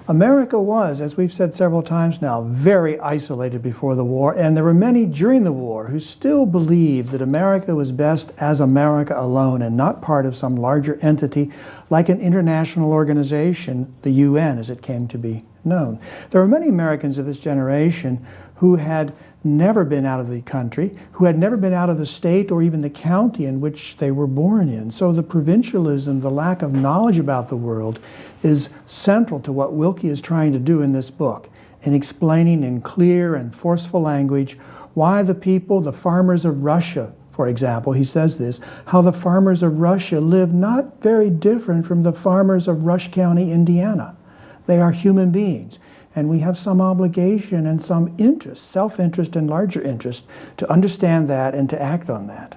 America was, as we've said several times now, very isolated before the war, and there were many during the war who still believed that America was best as America alone and not part of some larger entity like an international organization, the UN as it came to be known. There were many Americans of this generation who had never been out of the country, who had never been out of the state or even the county in which they were born in. So the provincialism, the lack of knowledge about the world, is central to what Willkie is trying to do in this book, in explaining in clear and forceful language why the people, the farmers of Russia, for example, he says this, how the farmers of Russia live not very different from the farmers of Rush County, Indiana. They are human beings. And we have some obligation and some interest, self-interest and larger interest, to understand that and to act on that.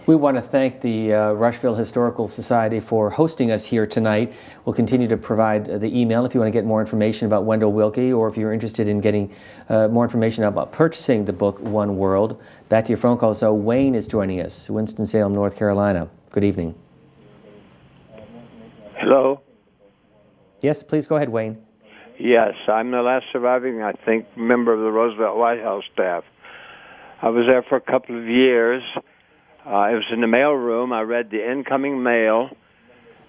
We want to thank the Rushville Historical Society for hosting us here tonight. We'll continue to provide the email if you want to get more information about Wendell Willkie, or if you're interested in getting more information about purchasing the book One World. Back to your phone call. So Wayne is joining us, Winston-Salem, North Carolina. Good evening. Hello? Yes, please go ahead, Wayne. Yes, I'm the last surviving, I think, member of the Roosevelt White House staff. I was there for a couple of years. I was in the mail room. I read the incoming mail,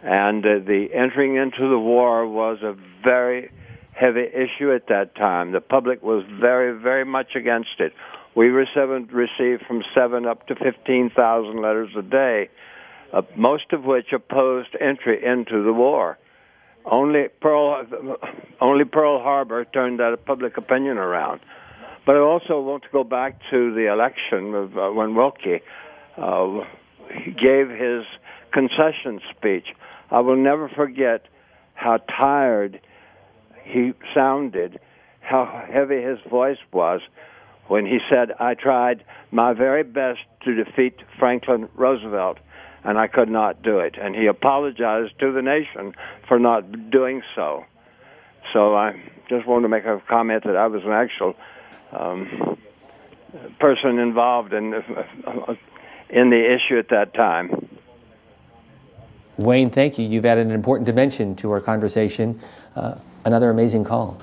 and the entering into the war was a very heavy issue at that time. The public was very, very much against it. We received from 7 up to 15,000 letters a day, most of which opposed entry into the war. Only Pearl Harbor turned that public opinion around. But I also want to go back to the election of when Willkie gave his concession speech. I will never forget how tired he sounded, how heavy his voice was when he said, "I tried my very best to defeat Franklin Roosevelt, and I could not do it." And he apologized to the nation for not doing so. So I just wanted to make a comment that I was an actual person involved in the issue at that time. Wayne, thank you. You've added an important dimension to our conversation. Another amazing call.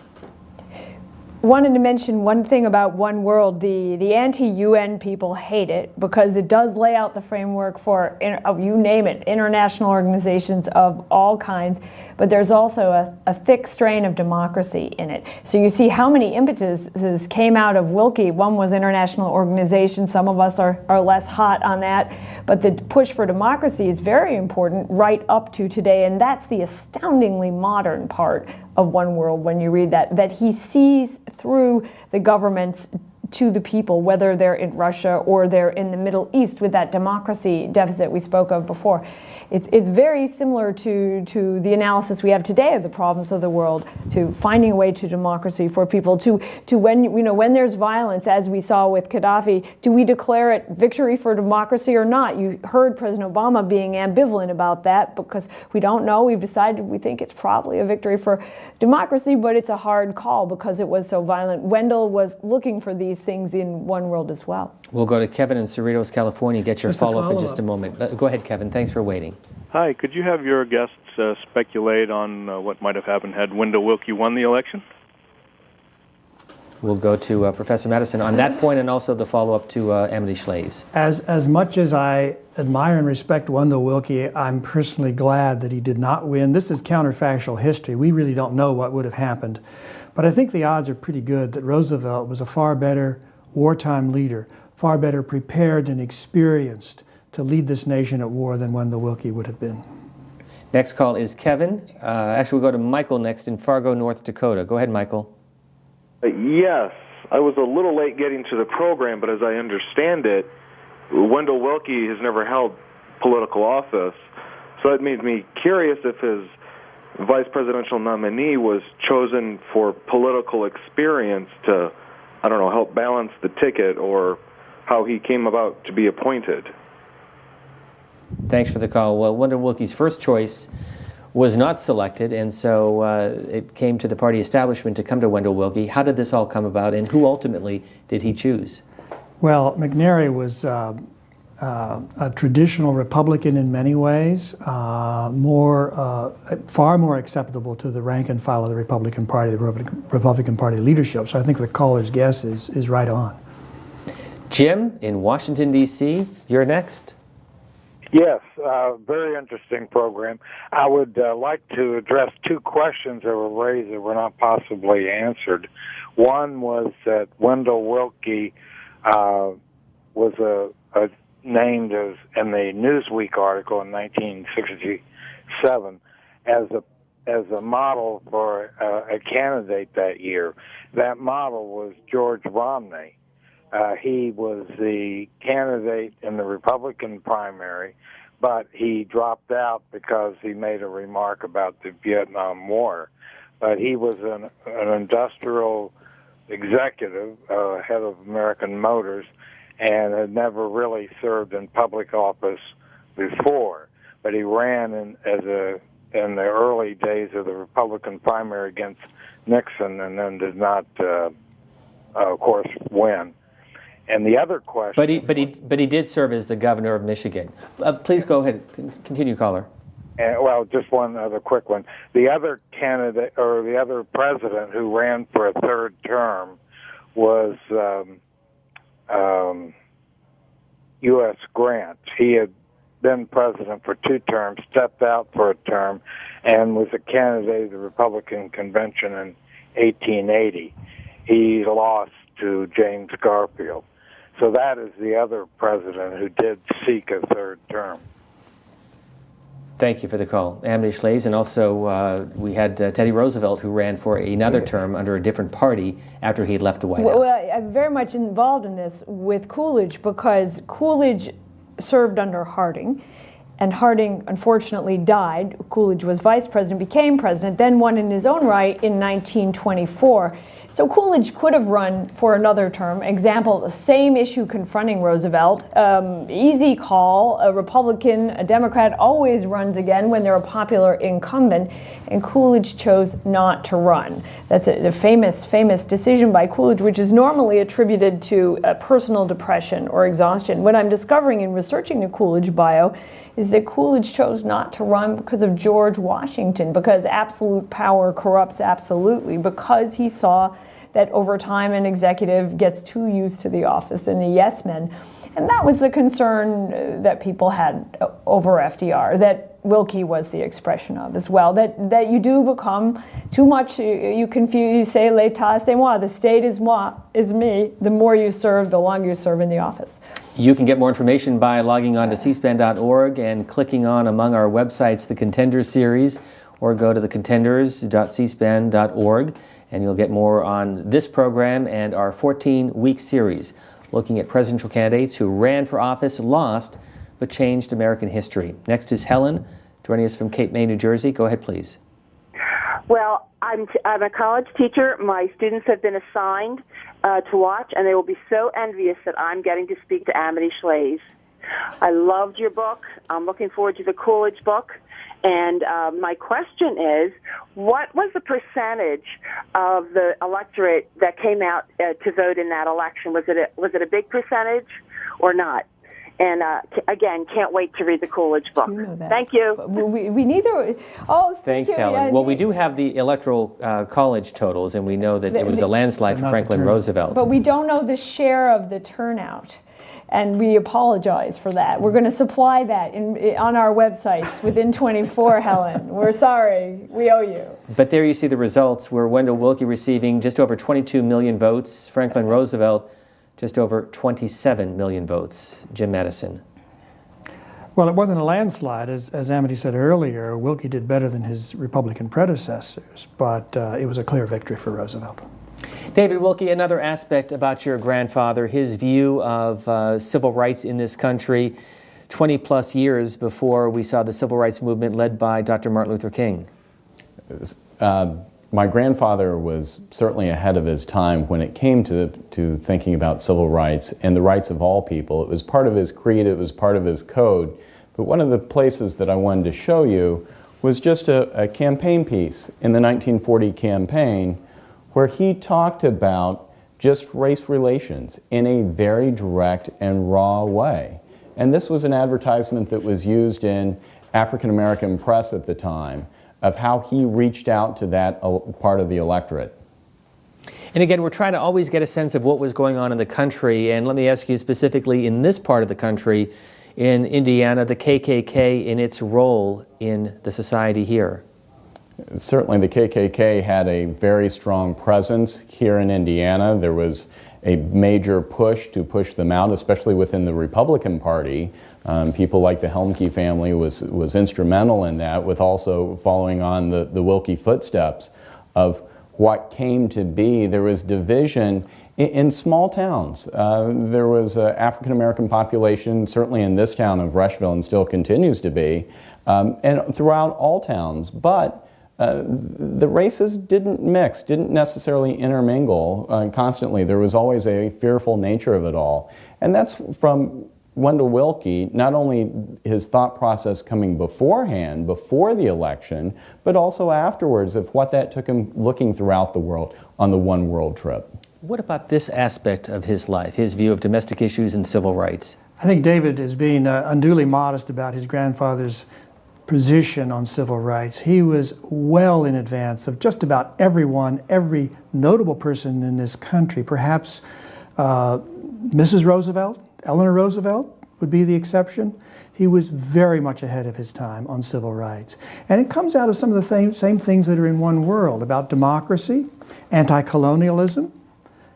Wanted to mention one thing about One World. The anti-UN people hate it because it does lay out the framework for, you name it, international organizations of all kinds, but there's also a thick strain of democracy in it. So you see how many impetuses came out of Willkie. One was international organization. Some of us are less hot on that, but the push for democracy is very important right up to today, and that's the astoundingly modern part of One World when you read that he sees through the governments to the people, whether they're in Russia or they're in the Middle East with that democracy deficit we spoke of before. It's very similar to the analysis we have today of the problems of the world, to finding a way to democracy for people, to when there's violence, as we saw with Gaddafi, do we declare it victory for democracy or not? You heard President Obama being ambivalent about that because we don't know. We've decided we think it's probably a victory for democracy, but it's a hard call because it was so violent. Wendell was looking for these things in One World as well. We'll go to Kevin in Cerritos, California, get your follow-up in just a moment. Go ahead, Kevin. Thanks for waiting. Hi, could you have your guests speculate on what might have happened had Wendell Willkie won the election? We'll go to Professor Madison on that point and also the follow-up to Amity Schlaze. As much as I admire and respect Wendell Willkie, I'm personally glad that he did not win. This is counterfactual history. We really don't know what would have happened. But I think the odds are pretty good that Roosevelt was a far better wartime leader, far better prepared and experienced to lead this nation at war than Wendell Willkie would have been. Next call is Kevin. Actually, we'll go to Michael next in Fargo, North Dakota. Go ahead, Michael. Yes, I was a little late getting to the program, but as I understand it, Wendell Willkie has never held political office. So it made me curious if his vice presidential nominee was chosen for political experience to, I don't know, help balance the ticket, or how he came about to be appointed. Thanks for the call. Well, Wendell Willkie's first choice was not selected, and so it came to the party establishment to come to Wendell Willkie. How did this all come about, and who ultimately did he choose? Well, McNary was a traditional Republican in many ways, far more acceptable to the rank and file of the Republican Party, the Republican Party leadership. So I think the caller's guess is right on. Jim in Washington, D.C., you're next. Yes, very interesting program. I would like to address two questions that were raised that were not possibly answered. One was that Wendell Willkie was named as in the Newsweek article in 1967 as a model for a candidate that year. That model was George Romney. He was the candidate in the Republican primary, but he dropped out because he made a remark about the Vietnam War. But he was an industrial executive, head of American Motors, and had never really served in public office before. But he ran in the early days of the Republican primary against Nixon, and then did not, of course, win. And the other question... But he did serve as the governor of Michigan. Please go ahead. Continue, caller. Well, just one other quick one. The other candidate, or the other president who ran for a third term was U.S. Grant. He had been president for 2 terms, stepped out for a term, and was a candidate of the Republican convention in 1880. He lost to James Garfield. So that is the other president who did seek a third term. Thank you for the call, Amity Schlaze. And also we had Teddy Roosevelt, who ran for another term under a different party after he had left the White House. Well, I'm very much involved in this with Coolidge because Coolidge served under Harding, and Harding unfortunately died. Coolidge was vice president, became president, then won in his own right in 1924. So Coolidge could have run for another term. Example, the same issue confronting Roosevelt. Easy call, a Republican, a Democrat always runs again when they're a popular incumbent, and Coolidge chose not to run. That's a famous decision by Coolidge, which is normally attributed to personal depression or exhaustion. What I'm discovering in researching the Coolidge bio is that Coolidge chose not to run because of George Washington, because absolute power corrupts absolutely, because he saw that over time an executive gets too used to the office and the yes men. And that was the concern that people had over FDR, that Willkie was the expression of as well, that you do become too much, you confuse, you say l'état c'est moi, the state is moi, is me, the more you serve, the longer you serve in the office. You can get more information by logging on to cspan.org and clicking on among our websites the Contender series, or go to thecontenders.cspan.org, and you'll get more on this program and our 14-week series looking at presidential candidates who ran for office, lost, but changed American history. Next is Helen, joining us from Cape May, New Jersey. Go ahead, please. Well, I'm a college teacher. My students have been assigned to watch, and they will be so envious that I'm getting to speak to Amity Shlaes. I loved your book. I'm looking forward to the Coolidge book. And my question is, what was the percentage of the electorate that came out to vote in that election? Was it a big percentage or not? And again, can't wait to read the Coolidge book. You know that. Thank you. We neither. Oh, thanks, Helen. Well, we do have the electoral college totals, and we know that it was a landslide for Franklin Roosevelt. But we don't know the share of the turnout. And we apologize for that. We're going to supply that on our websites within 24, Helen. We're sorry. We owe you. But there you see the results, where Wendell Willkie receiving just over 22 million votes, Franklin Roosevelt just over 27 million votes. Jim Madison. Well, it wasn't a landslide. As Amity said earlier, Willkie did better than his Republican predecessors, but it was a clear victory for Roosevelt. David Willkie, another aspect about your grandfather, his view of civil rights in this country 20 plus years before we saw the civil rights movement led by Dr. Martin Luther King. My grandfather was certainly ahead of his time when it came to thinking about civil rights and the rights of all people. It was part of his creed, it was part of his code. But one of the places that I wanted to show you was just a campaign piece in the 1940 campaign, where he talked about just race relations in a very direct and raw way. And this was an advertisement that was used in African American press at the time of how he reached out to that part of the electorate. And again, we're trying to always get a sense of what was going on in the country, and let me ask you specifically in this part of the country, in Indiana, the KKK in its role in the society here. Certainly the KKK had a very strong presence here in Indiana. There was a major push to push them out, especially within the Republican Party. People like the Willkie family was instrumental in that, with also following on the Willkie footsteps of what came to be. There was division in small towns. There was an African American population, certainly in this town of Rushville, and still continues to be, and throughout all towns. But the races didn't mix, didn't necessarily intermingle constantly. There was always a fearful nature of it all. And that's from Wendell Willkie, not only his thought process coming beforehand, before the election, but also afterwards of what that took him looking throughout the world on the One World trip. What about this aspect of his life, his view of domestic issues and civil rights? I think David is being unduly modest about his grandfather's position on civil rights. He was well in advance of just about everyone, every notable person in this country. Perhaps Mrs. Roosevelt, Eleanor Roosevelt would be the exception. He was very much ahead of his time on civil rights. And it comes out of some of the same things that are in One World, about democracy, anti-colonialism.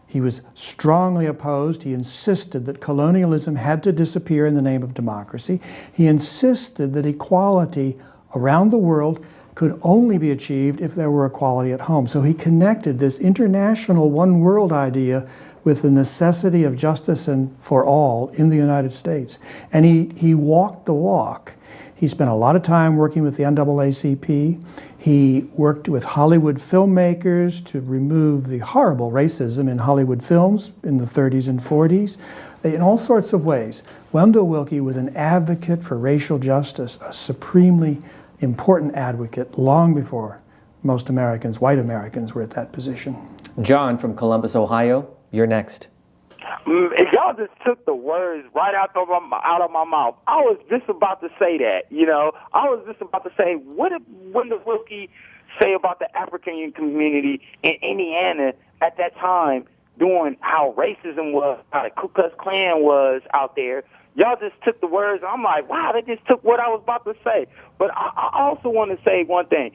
He was strongly opposed. He insisted that colonialism had to disappear in the name of democracy. He insisted that equality around the world could only be achieved if there were equality at home. So he connected this international one world idea with the necessity of justice and for all in the United States. And he walked the walk. He spent a lot of time working with the NAACP. He worked with Hollywood filmmakers to remove the horrible racism in Hollywood films in the 30s and 40s, in all sorts of ways. Wendell Willkie was an advocate for racial justice, a supremely important advocate long before most Americans, white Americans, were at that position. John from Columbus, Ohio, you're next. If y'all just took the words right out of my mouth, I was just about to say that, you know. I was just about to say, what did Wendell Willkie say about the African community in Indiana at that time, doing how racism was, how the Ku Klux Klan was out there? Y'all just took the words, and I'm like, wow, they just took what I was about to say. But I also want to say one thing.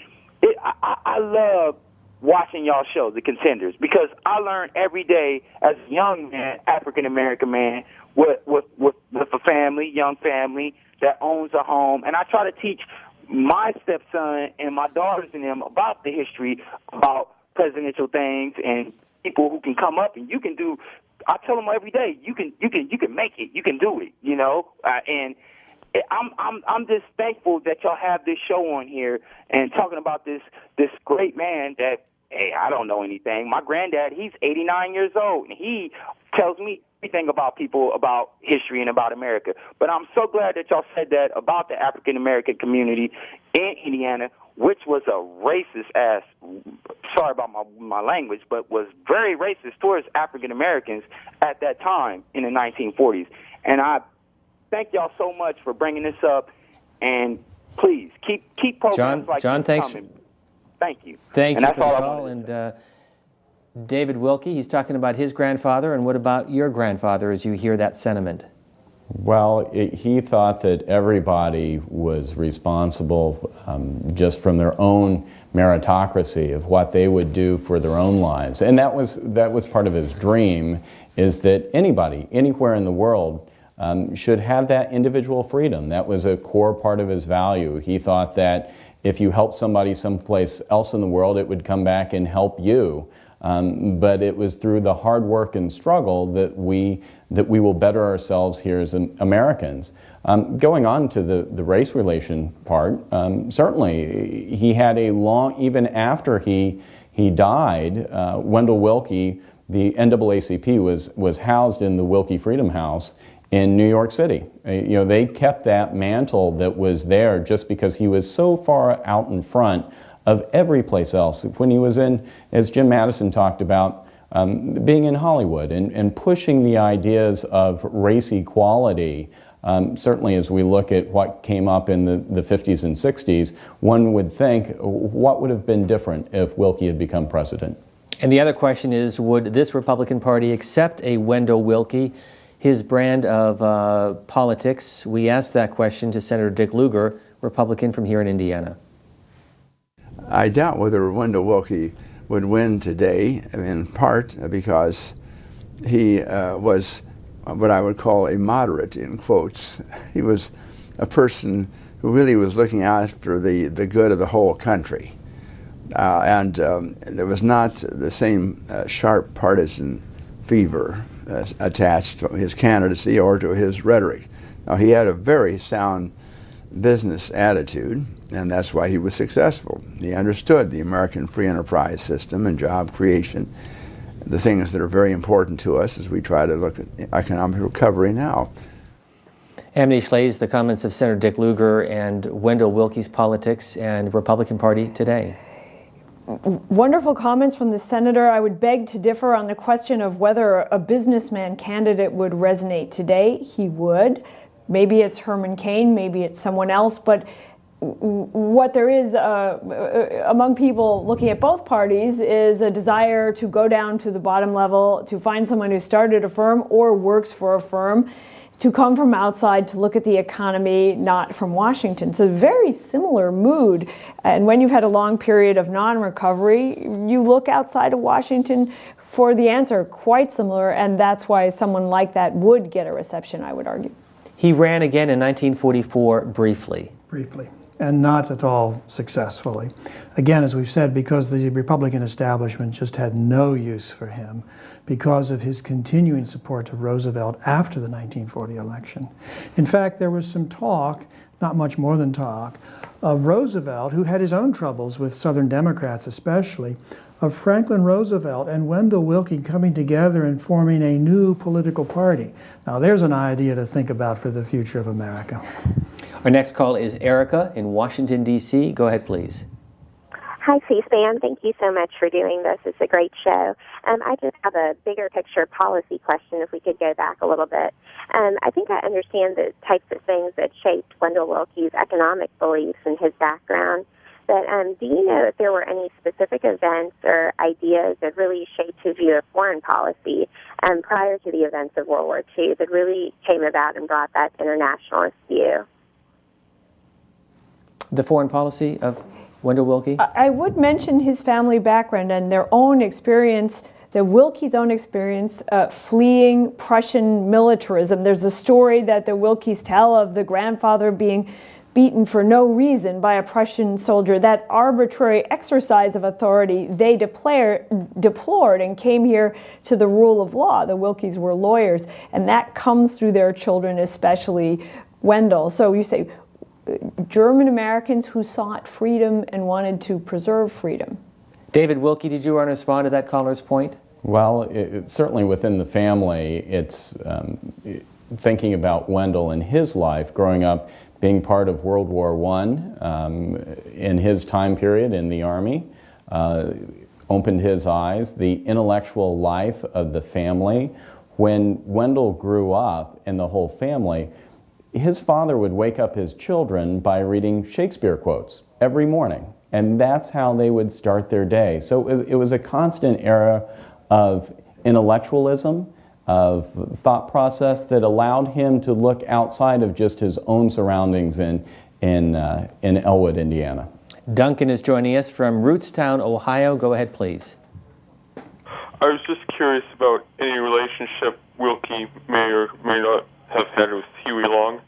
I love watching y'all show, The Contenders, because I learn every day as a young man, African-American man, with a family, young family that owns a home, and I try to teach my stepson and my daughters and them about the history, about presidential things and people who can come up and you can do. I tell them every day, you can make it, you can do it, you know, and I'm just thankful that y'all have this show on here and talking about this great man that, hey, I don't know anything. My granddad, he's 89 years old, and he tells me everything about people, about history, and about America. But I'm so glad that y'all said that about the African-American community in Indiana, which was a racist-ass, sorry about my language, but was very racist towards African-Americans at that time in the 1940s. And I thank y'all so much for bringing this up, and please keep programs like John, this thanks. coming. Thank you. Thank you for the all call. And David Willkie, he's talking about his grandfather, and what about your grandfather as you hear that sentiment? Well, he thought that everybody was responsible just from their own meritocracy of what they would do for their own lives. And that was part of his dream, is that anybody, anywhere in the world, should have that individual freedom. That was a core part of his value. He thought that if you help somebody someplace else in the world, it would come back and help you. But it was through the hard work and struggle that we will better ourselves here as Americans. Going on to the race relation part, certainly he had a long, even after he died, Wendell Willkie, the NAACP was housed in the Willkie Freedom House in New York City. You know, they kept that mantle that was there just because he was so far out in front of every place else. When he was in, as Jim Madison talked about, being in Hollywood and pushing the ideas of race equality, certainly as we look at what came up in the 50s and 60s, one would think, what would have been different if Willkie had become president? And the other question is, would this Republican Party accept a Wendell Willkie, his brand of politics? We asked that question to Senator Dick Lugar, Republican from here in Indiana. I doubt whether Wendell Willkie would win today, in part because he was what I would call a moderate, in quotes. He was a person who really was looking after the good of the whole country. And there was not the same sharp partisan fever attached to his candidacy or to his rhetoric. Now, he had a very sound business attitude, and that's why he was successful. He understood the American free enterprise system and job creation, the things that are very important to us as we try to look at economic recovery now. Amity Shlaes, the comments of Senator Dick Lugar and Wendell Willkie's politics and Republican Party today. Wonderful comments from the senator. I would beg to differ on the question of whether a businessman candidate would resonate today. He would. Maybe it's Herman Cain, maybe it's someone else, but what there is among people looking at both parties is a desire to go down to the bottom level, to find someone who started a firm or works for a firm, to come from outside to look at the economy, not from Washington. So very similar mood. And when you've had a long period of non-recovery, you look outside of Washington for the answer, quite similar, and that's why someone like that would get a reception, I would argue. He ran again in 1944 briefly. Briefly. and not at all successfully. Again, as we've said, because the Republican establishment just had no use for him because of his continuing support of Roosevelt after the 1940 election. In fact, there was some talk, not much more than talk, of Roosevelt, who had his own troubles with Southern Democrats especially, of Franklin Roosevelt and Wendell Willkie coming together and forming a new political party. Now there's an idea to think about for the future of America. Our next call is Erica in Washington, D.C. Go ahead, please. Hi, C-SPAN. Thank you so much for doing this. It's a great show. I just have a bigger picture policy question, if we could go back a little bit. I think I understand the types of things that shaped Wendell Willkie's economic beliefs and his background. But do you know if there were any specific events or ideas that really shaped his view of foreign policy prior to the events of World War II that really came about and brought that internationalist view? The foreign policy of Wendell Willkie? I would mention his family background and their own experience, the Willkie's own experience fleeing Prussian militarism. There's a story that the Willkies tell of the grandfather being beaten for no reason by a Prussian soldier. That arbitrary exercise of authority they deplored and came here to the rule of law. The Willkies were lawyers, and that comes through their children, especially Wendell. So you say German Americans who sought freedom and wanted to preserve freedom. David Willkie, did you want to respond to that caller's point? Well, certainly within the family, it's thinking about Wendell and his life growing up, being part of World War I in his time period in the Army, opened his eyes. The intellectual life of the family. When Wendell grew up and the whole family, his father would wake up his children by reading Shakespeare quotes every morning. And that's how they would start their day. So it was a constant era of intellectualism, of thought process that allowed him to look outside of just his own surroundings in Elwood, Indiana. Duncan is joining us from Rootstown, Ohio. Go ahead, please. I was just curious about any relationship Willkie may or may not have had with Huey Long.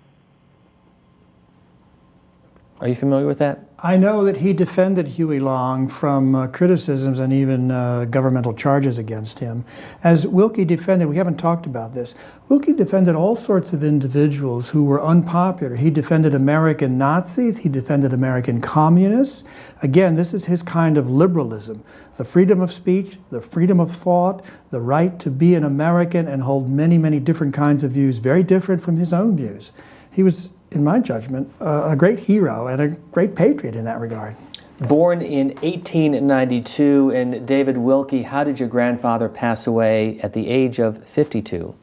Are you familiar with that? I know that he defended Huey Long from criticisms and even governmental charges against him. As Willkie defended, we haven't talked about this, Willkie defended all sorts of individuals who were unpopular. He defended American Nazis, he defended American communists. Again, this is his kind of liberalism. The freedom of speech, the freedom of thought, the right to be an American and hold many, many different kinds of views, very different from his own views. He was, in my judgment, a great hero and a great patriot in that regard. Born in 1892, and David Willkie, how did your grandfather pass away at the age of 52?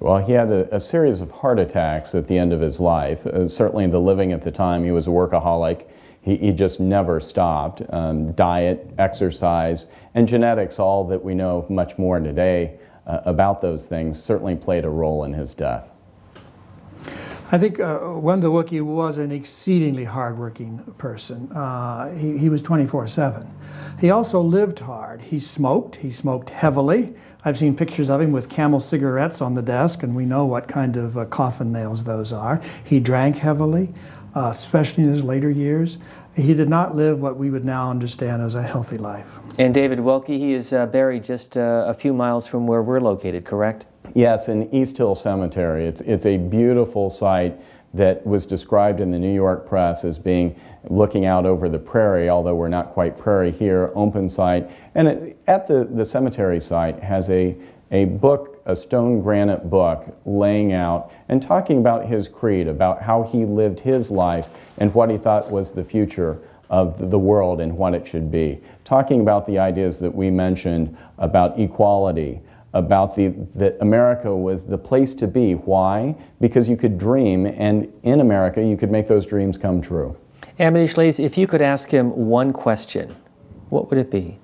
Well, he had a series of heart attacks at the end of his life. Certainly the living at the time, he was a workaholic. He just never stopped. Diet, exercise, and genetics, all that we know much more today about those things, certainly played a role in his death. I think Wendell Willkie was an exceedingly hardworking person. He was 24/7. He also lived hard. He smoked heavily. I've seen pictures of him with Camel cigarettes on the desk, and we know what kind of coffin nails those are. He drank heavily, especially in his later years. He did not live what we would now understand as a healthy life. And David Willkie, he is buried just a few miles from where we're located, correct? Yes, in East Hill Cemetery. It's a beautiful site that was described in the New York press as being looking out over the prairie, although we're not quite prairie here, open site. And at the cemetery site has a book, a stone granite book, laying out and talking about his creed, about how he lived his life and what he thought was the future of the world and what it should be. Talking about the ideas that we mentioned about equality, about that America was the place to be. Why? Because you could dream, and in America you could make those dreams come true. Amity Shlaes, if you could ask him one question, what would it be?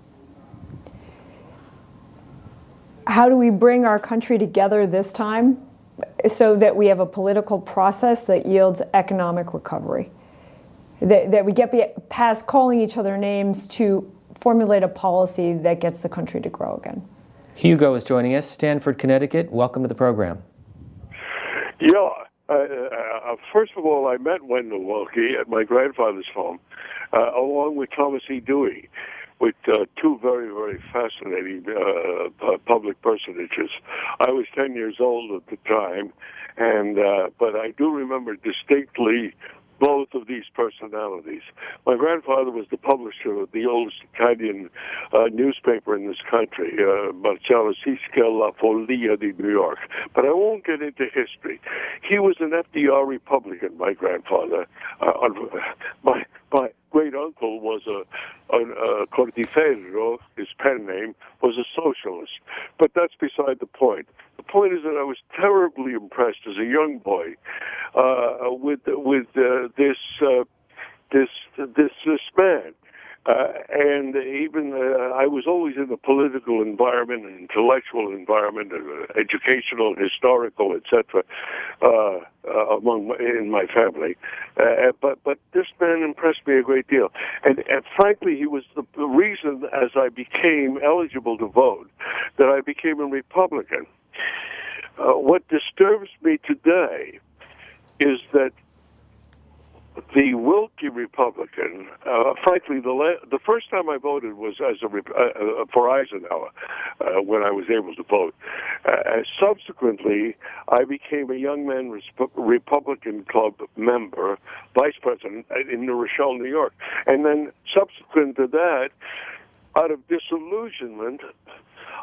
How do we bring our country together this time so that we have a political process that yields economic recovery? That we get past calling each other names to formulate a policy that gets the country to grow again. Hugo is joining us, Stanford, Connecticut. Welcome to the program. Yeah, First of all, I met Wendell Willkie at my grandfather's home, along with Thomas E. Dewey, with two very, very fascinating public personages. I was 10 years old at the time, and but I do remember distinctly both of these personalities. My grandfather was the publisher of the oldest Italian newspaper in this country, Marcello La Follia di New York. But I won't get into history. He was an FDR Republican, my grandfather. My great uncle was a Cortiferro, his pen name, was a socialist. But that's beside the point. The point is that I was terribly impressed as a young boy with this man. And even I was always in the political environment, an intellectual environment, educational, historical, etc. In my family. But this man impressed me a great deal, and frankly, he was the reason, as I became eligible to vote, that I became a Republican. What disturbs me today is that the Willkie Republican, frankly, the first time I voted was as for Eisenhower, when I was able to vote. Subsequently, I became a Young Men Republican Club member, vice president in New Rochelle, New York. And then subsequent to that, out of disillusionment,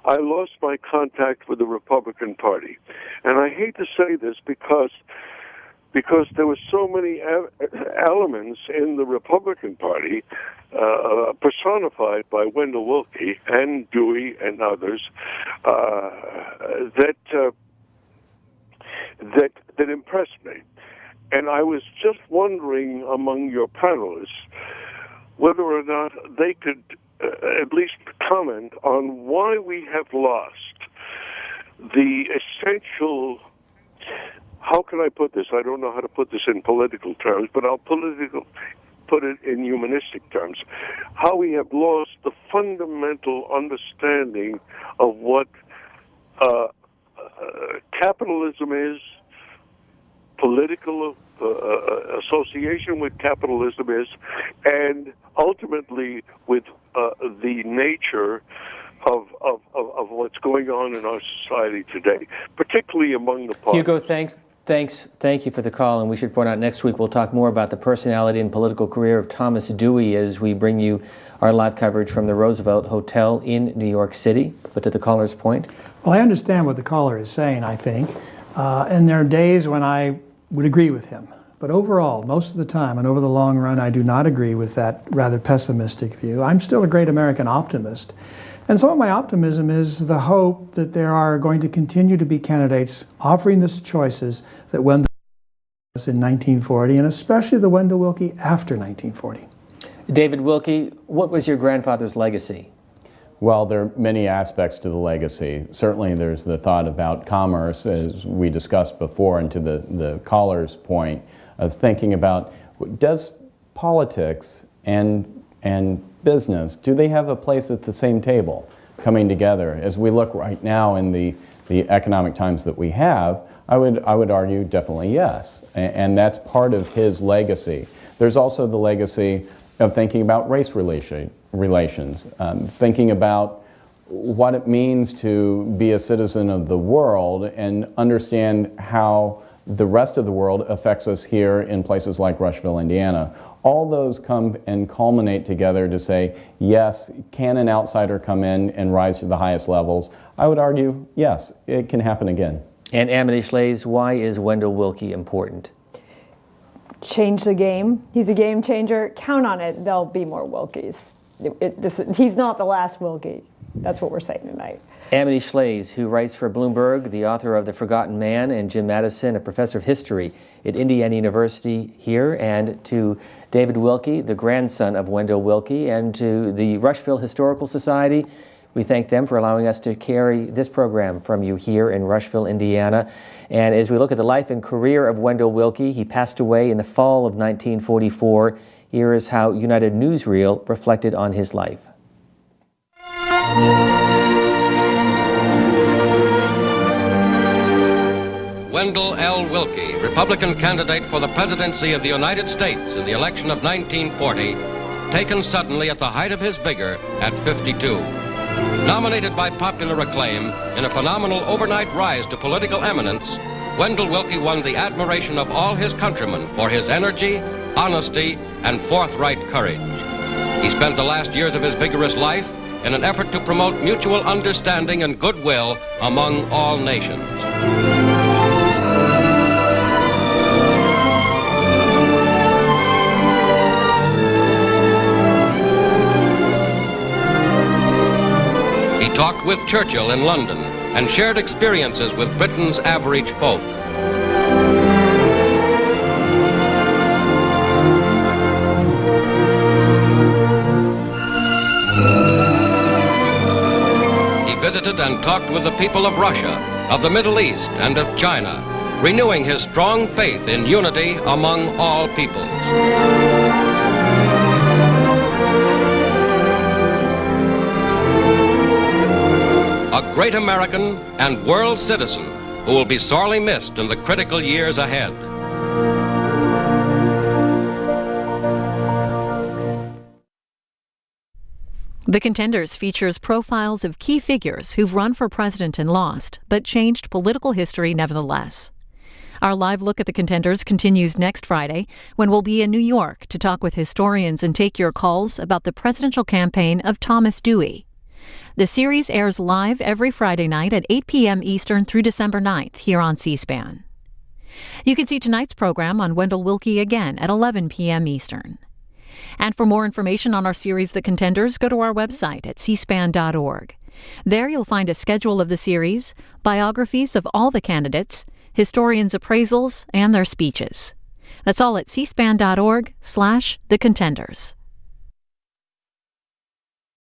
I lost my contact with the Republican Party. And I hate to say this because there were so many elements in the Republican Party personified by Wendell Willkie and Dewey and others that impressed me. And I was just wondering among your panelists whether or not they could at least comment on why we have lost the essential. How can I put this? I don't know how to put this in political terms, but I'll put it in humanistic terms. How we have lost the fundamental understanding of what capitalism is, political association with capitalism is, and ultimately with the nature of what's going on in our society today, particularly among the parties. Hugo, thank you for the call, and we should point out next week we'll talk more about the personality and political career of Thomas Dewey as we bring you our live coverage from the Roosevelt Hotel in New York City. But to the caller's point. Well, I understand what the caller is saying, I think, and there are days when I would agree with him. But overall, most of the time and over the long run, I do not agree with that rather pessimistic view. I'm still a great American optimist. And some of my optimism is the hope that there are going to continue to be candidates offering the choices that Wendell was in 1940, and especially the Wendell Willkie after 1940. David Willkie, what was your grandfather's legacy? Well, there are many aspects to the legacy. Certainly there's the thought about commerce, as we discussed before, and to the caller's point of thinking about, does politics and business, do they have a place at the same table coming together? As we look right now in the economic times that we have, I would argue definitely yes. And that's part of his legacy. There's also the legacy of thinking about race relations, thinking about what it means to be a citizen of the world and understand how the rest of the world affects us here in places like Rushville, Indiana. All those come and culminate together to say, yes, can an outsider come in and rise to the highest levels? I would argue, yes, it can happen again. And Amity Schlaze, why is Wendell Willkie important? Change the game. He's a game changer. Count on it. There'll be more Willkies. He's not the last Willkie. That's what we're saying tonight. Amity Schlaze, who writes for Bloomberg, the author of The Forgotten Man, and Jim Madison, a professor of history at Indiana University here, and to David Willkie, the grandson of Wendell Willkie, and to the Rushville Historical Society. We thank them for allowing us to carry this program from you here in Rushville, Indiana. And as we look at the life and career of Wendell Willkie, he passed away in the fall of 1944. Here is how United Newsreel reflected on his life. Wendell L. Willkie, Republican candidate for the presidency of the United States in the election of 1940, taken suddenly at the height of his vigor at 52. Nominated by popular acclaim in a phenomenal overnight rise to political eminence, Wendell Willkie won the admiration of all his countrymen for his energy, honesty, and forthright courage. He spent the last years of his vigorous life in an effort to promote mutual understanding and goodwill among all nations. He talked with Churchill in London and shared experiences with Britain's average folk. He visited and talked with the people of Russia, of the Middle East, and of China, renewing his strong faith in unity among all peoples. A great American and world citizen who will be sorely missed in the critical years ahead. The Contenders features profiles of key figures who've run for president and lost, but changed political history nevertheless. Our live look at the Contenders continues next Friday, when we'll be in New York to talk with historians and take your calls about the presidential campaign of Thomas Dewey. The series airs live every Friday night at 8 p.m. Eastern through December 9th here on C-SPAN. You can see tonight's program on Wendell Willkie again at 11 p.m. Eastern. And for more information on our series, The Contenders, go to our website at cspan.org. There you'll find a schedule of the series, biographies of all the candidates, historians' appraisals, and their speeches. That's all at cspan.org/thecontenders.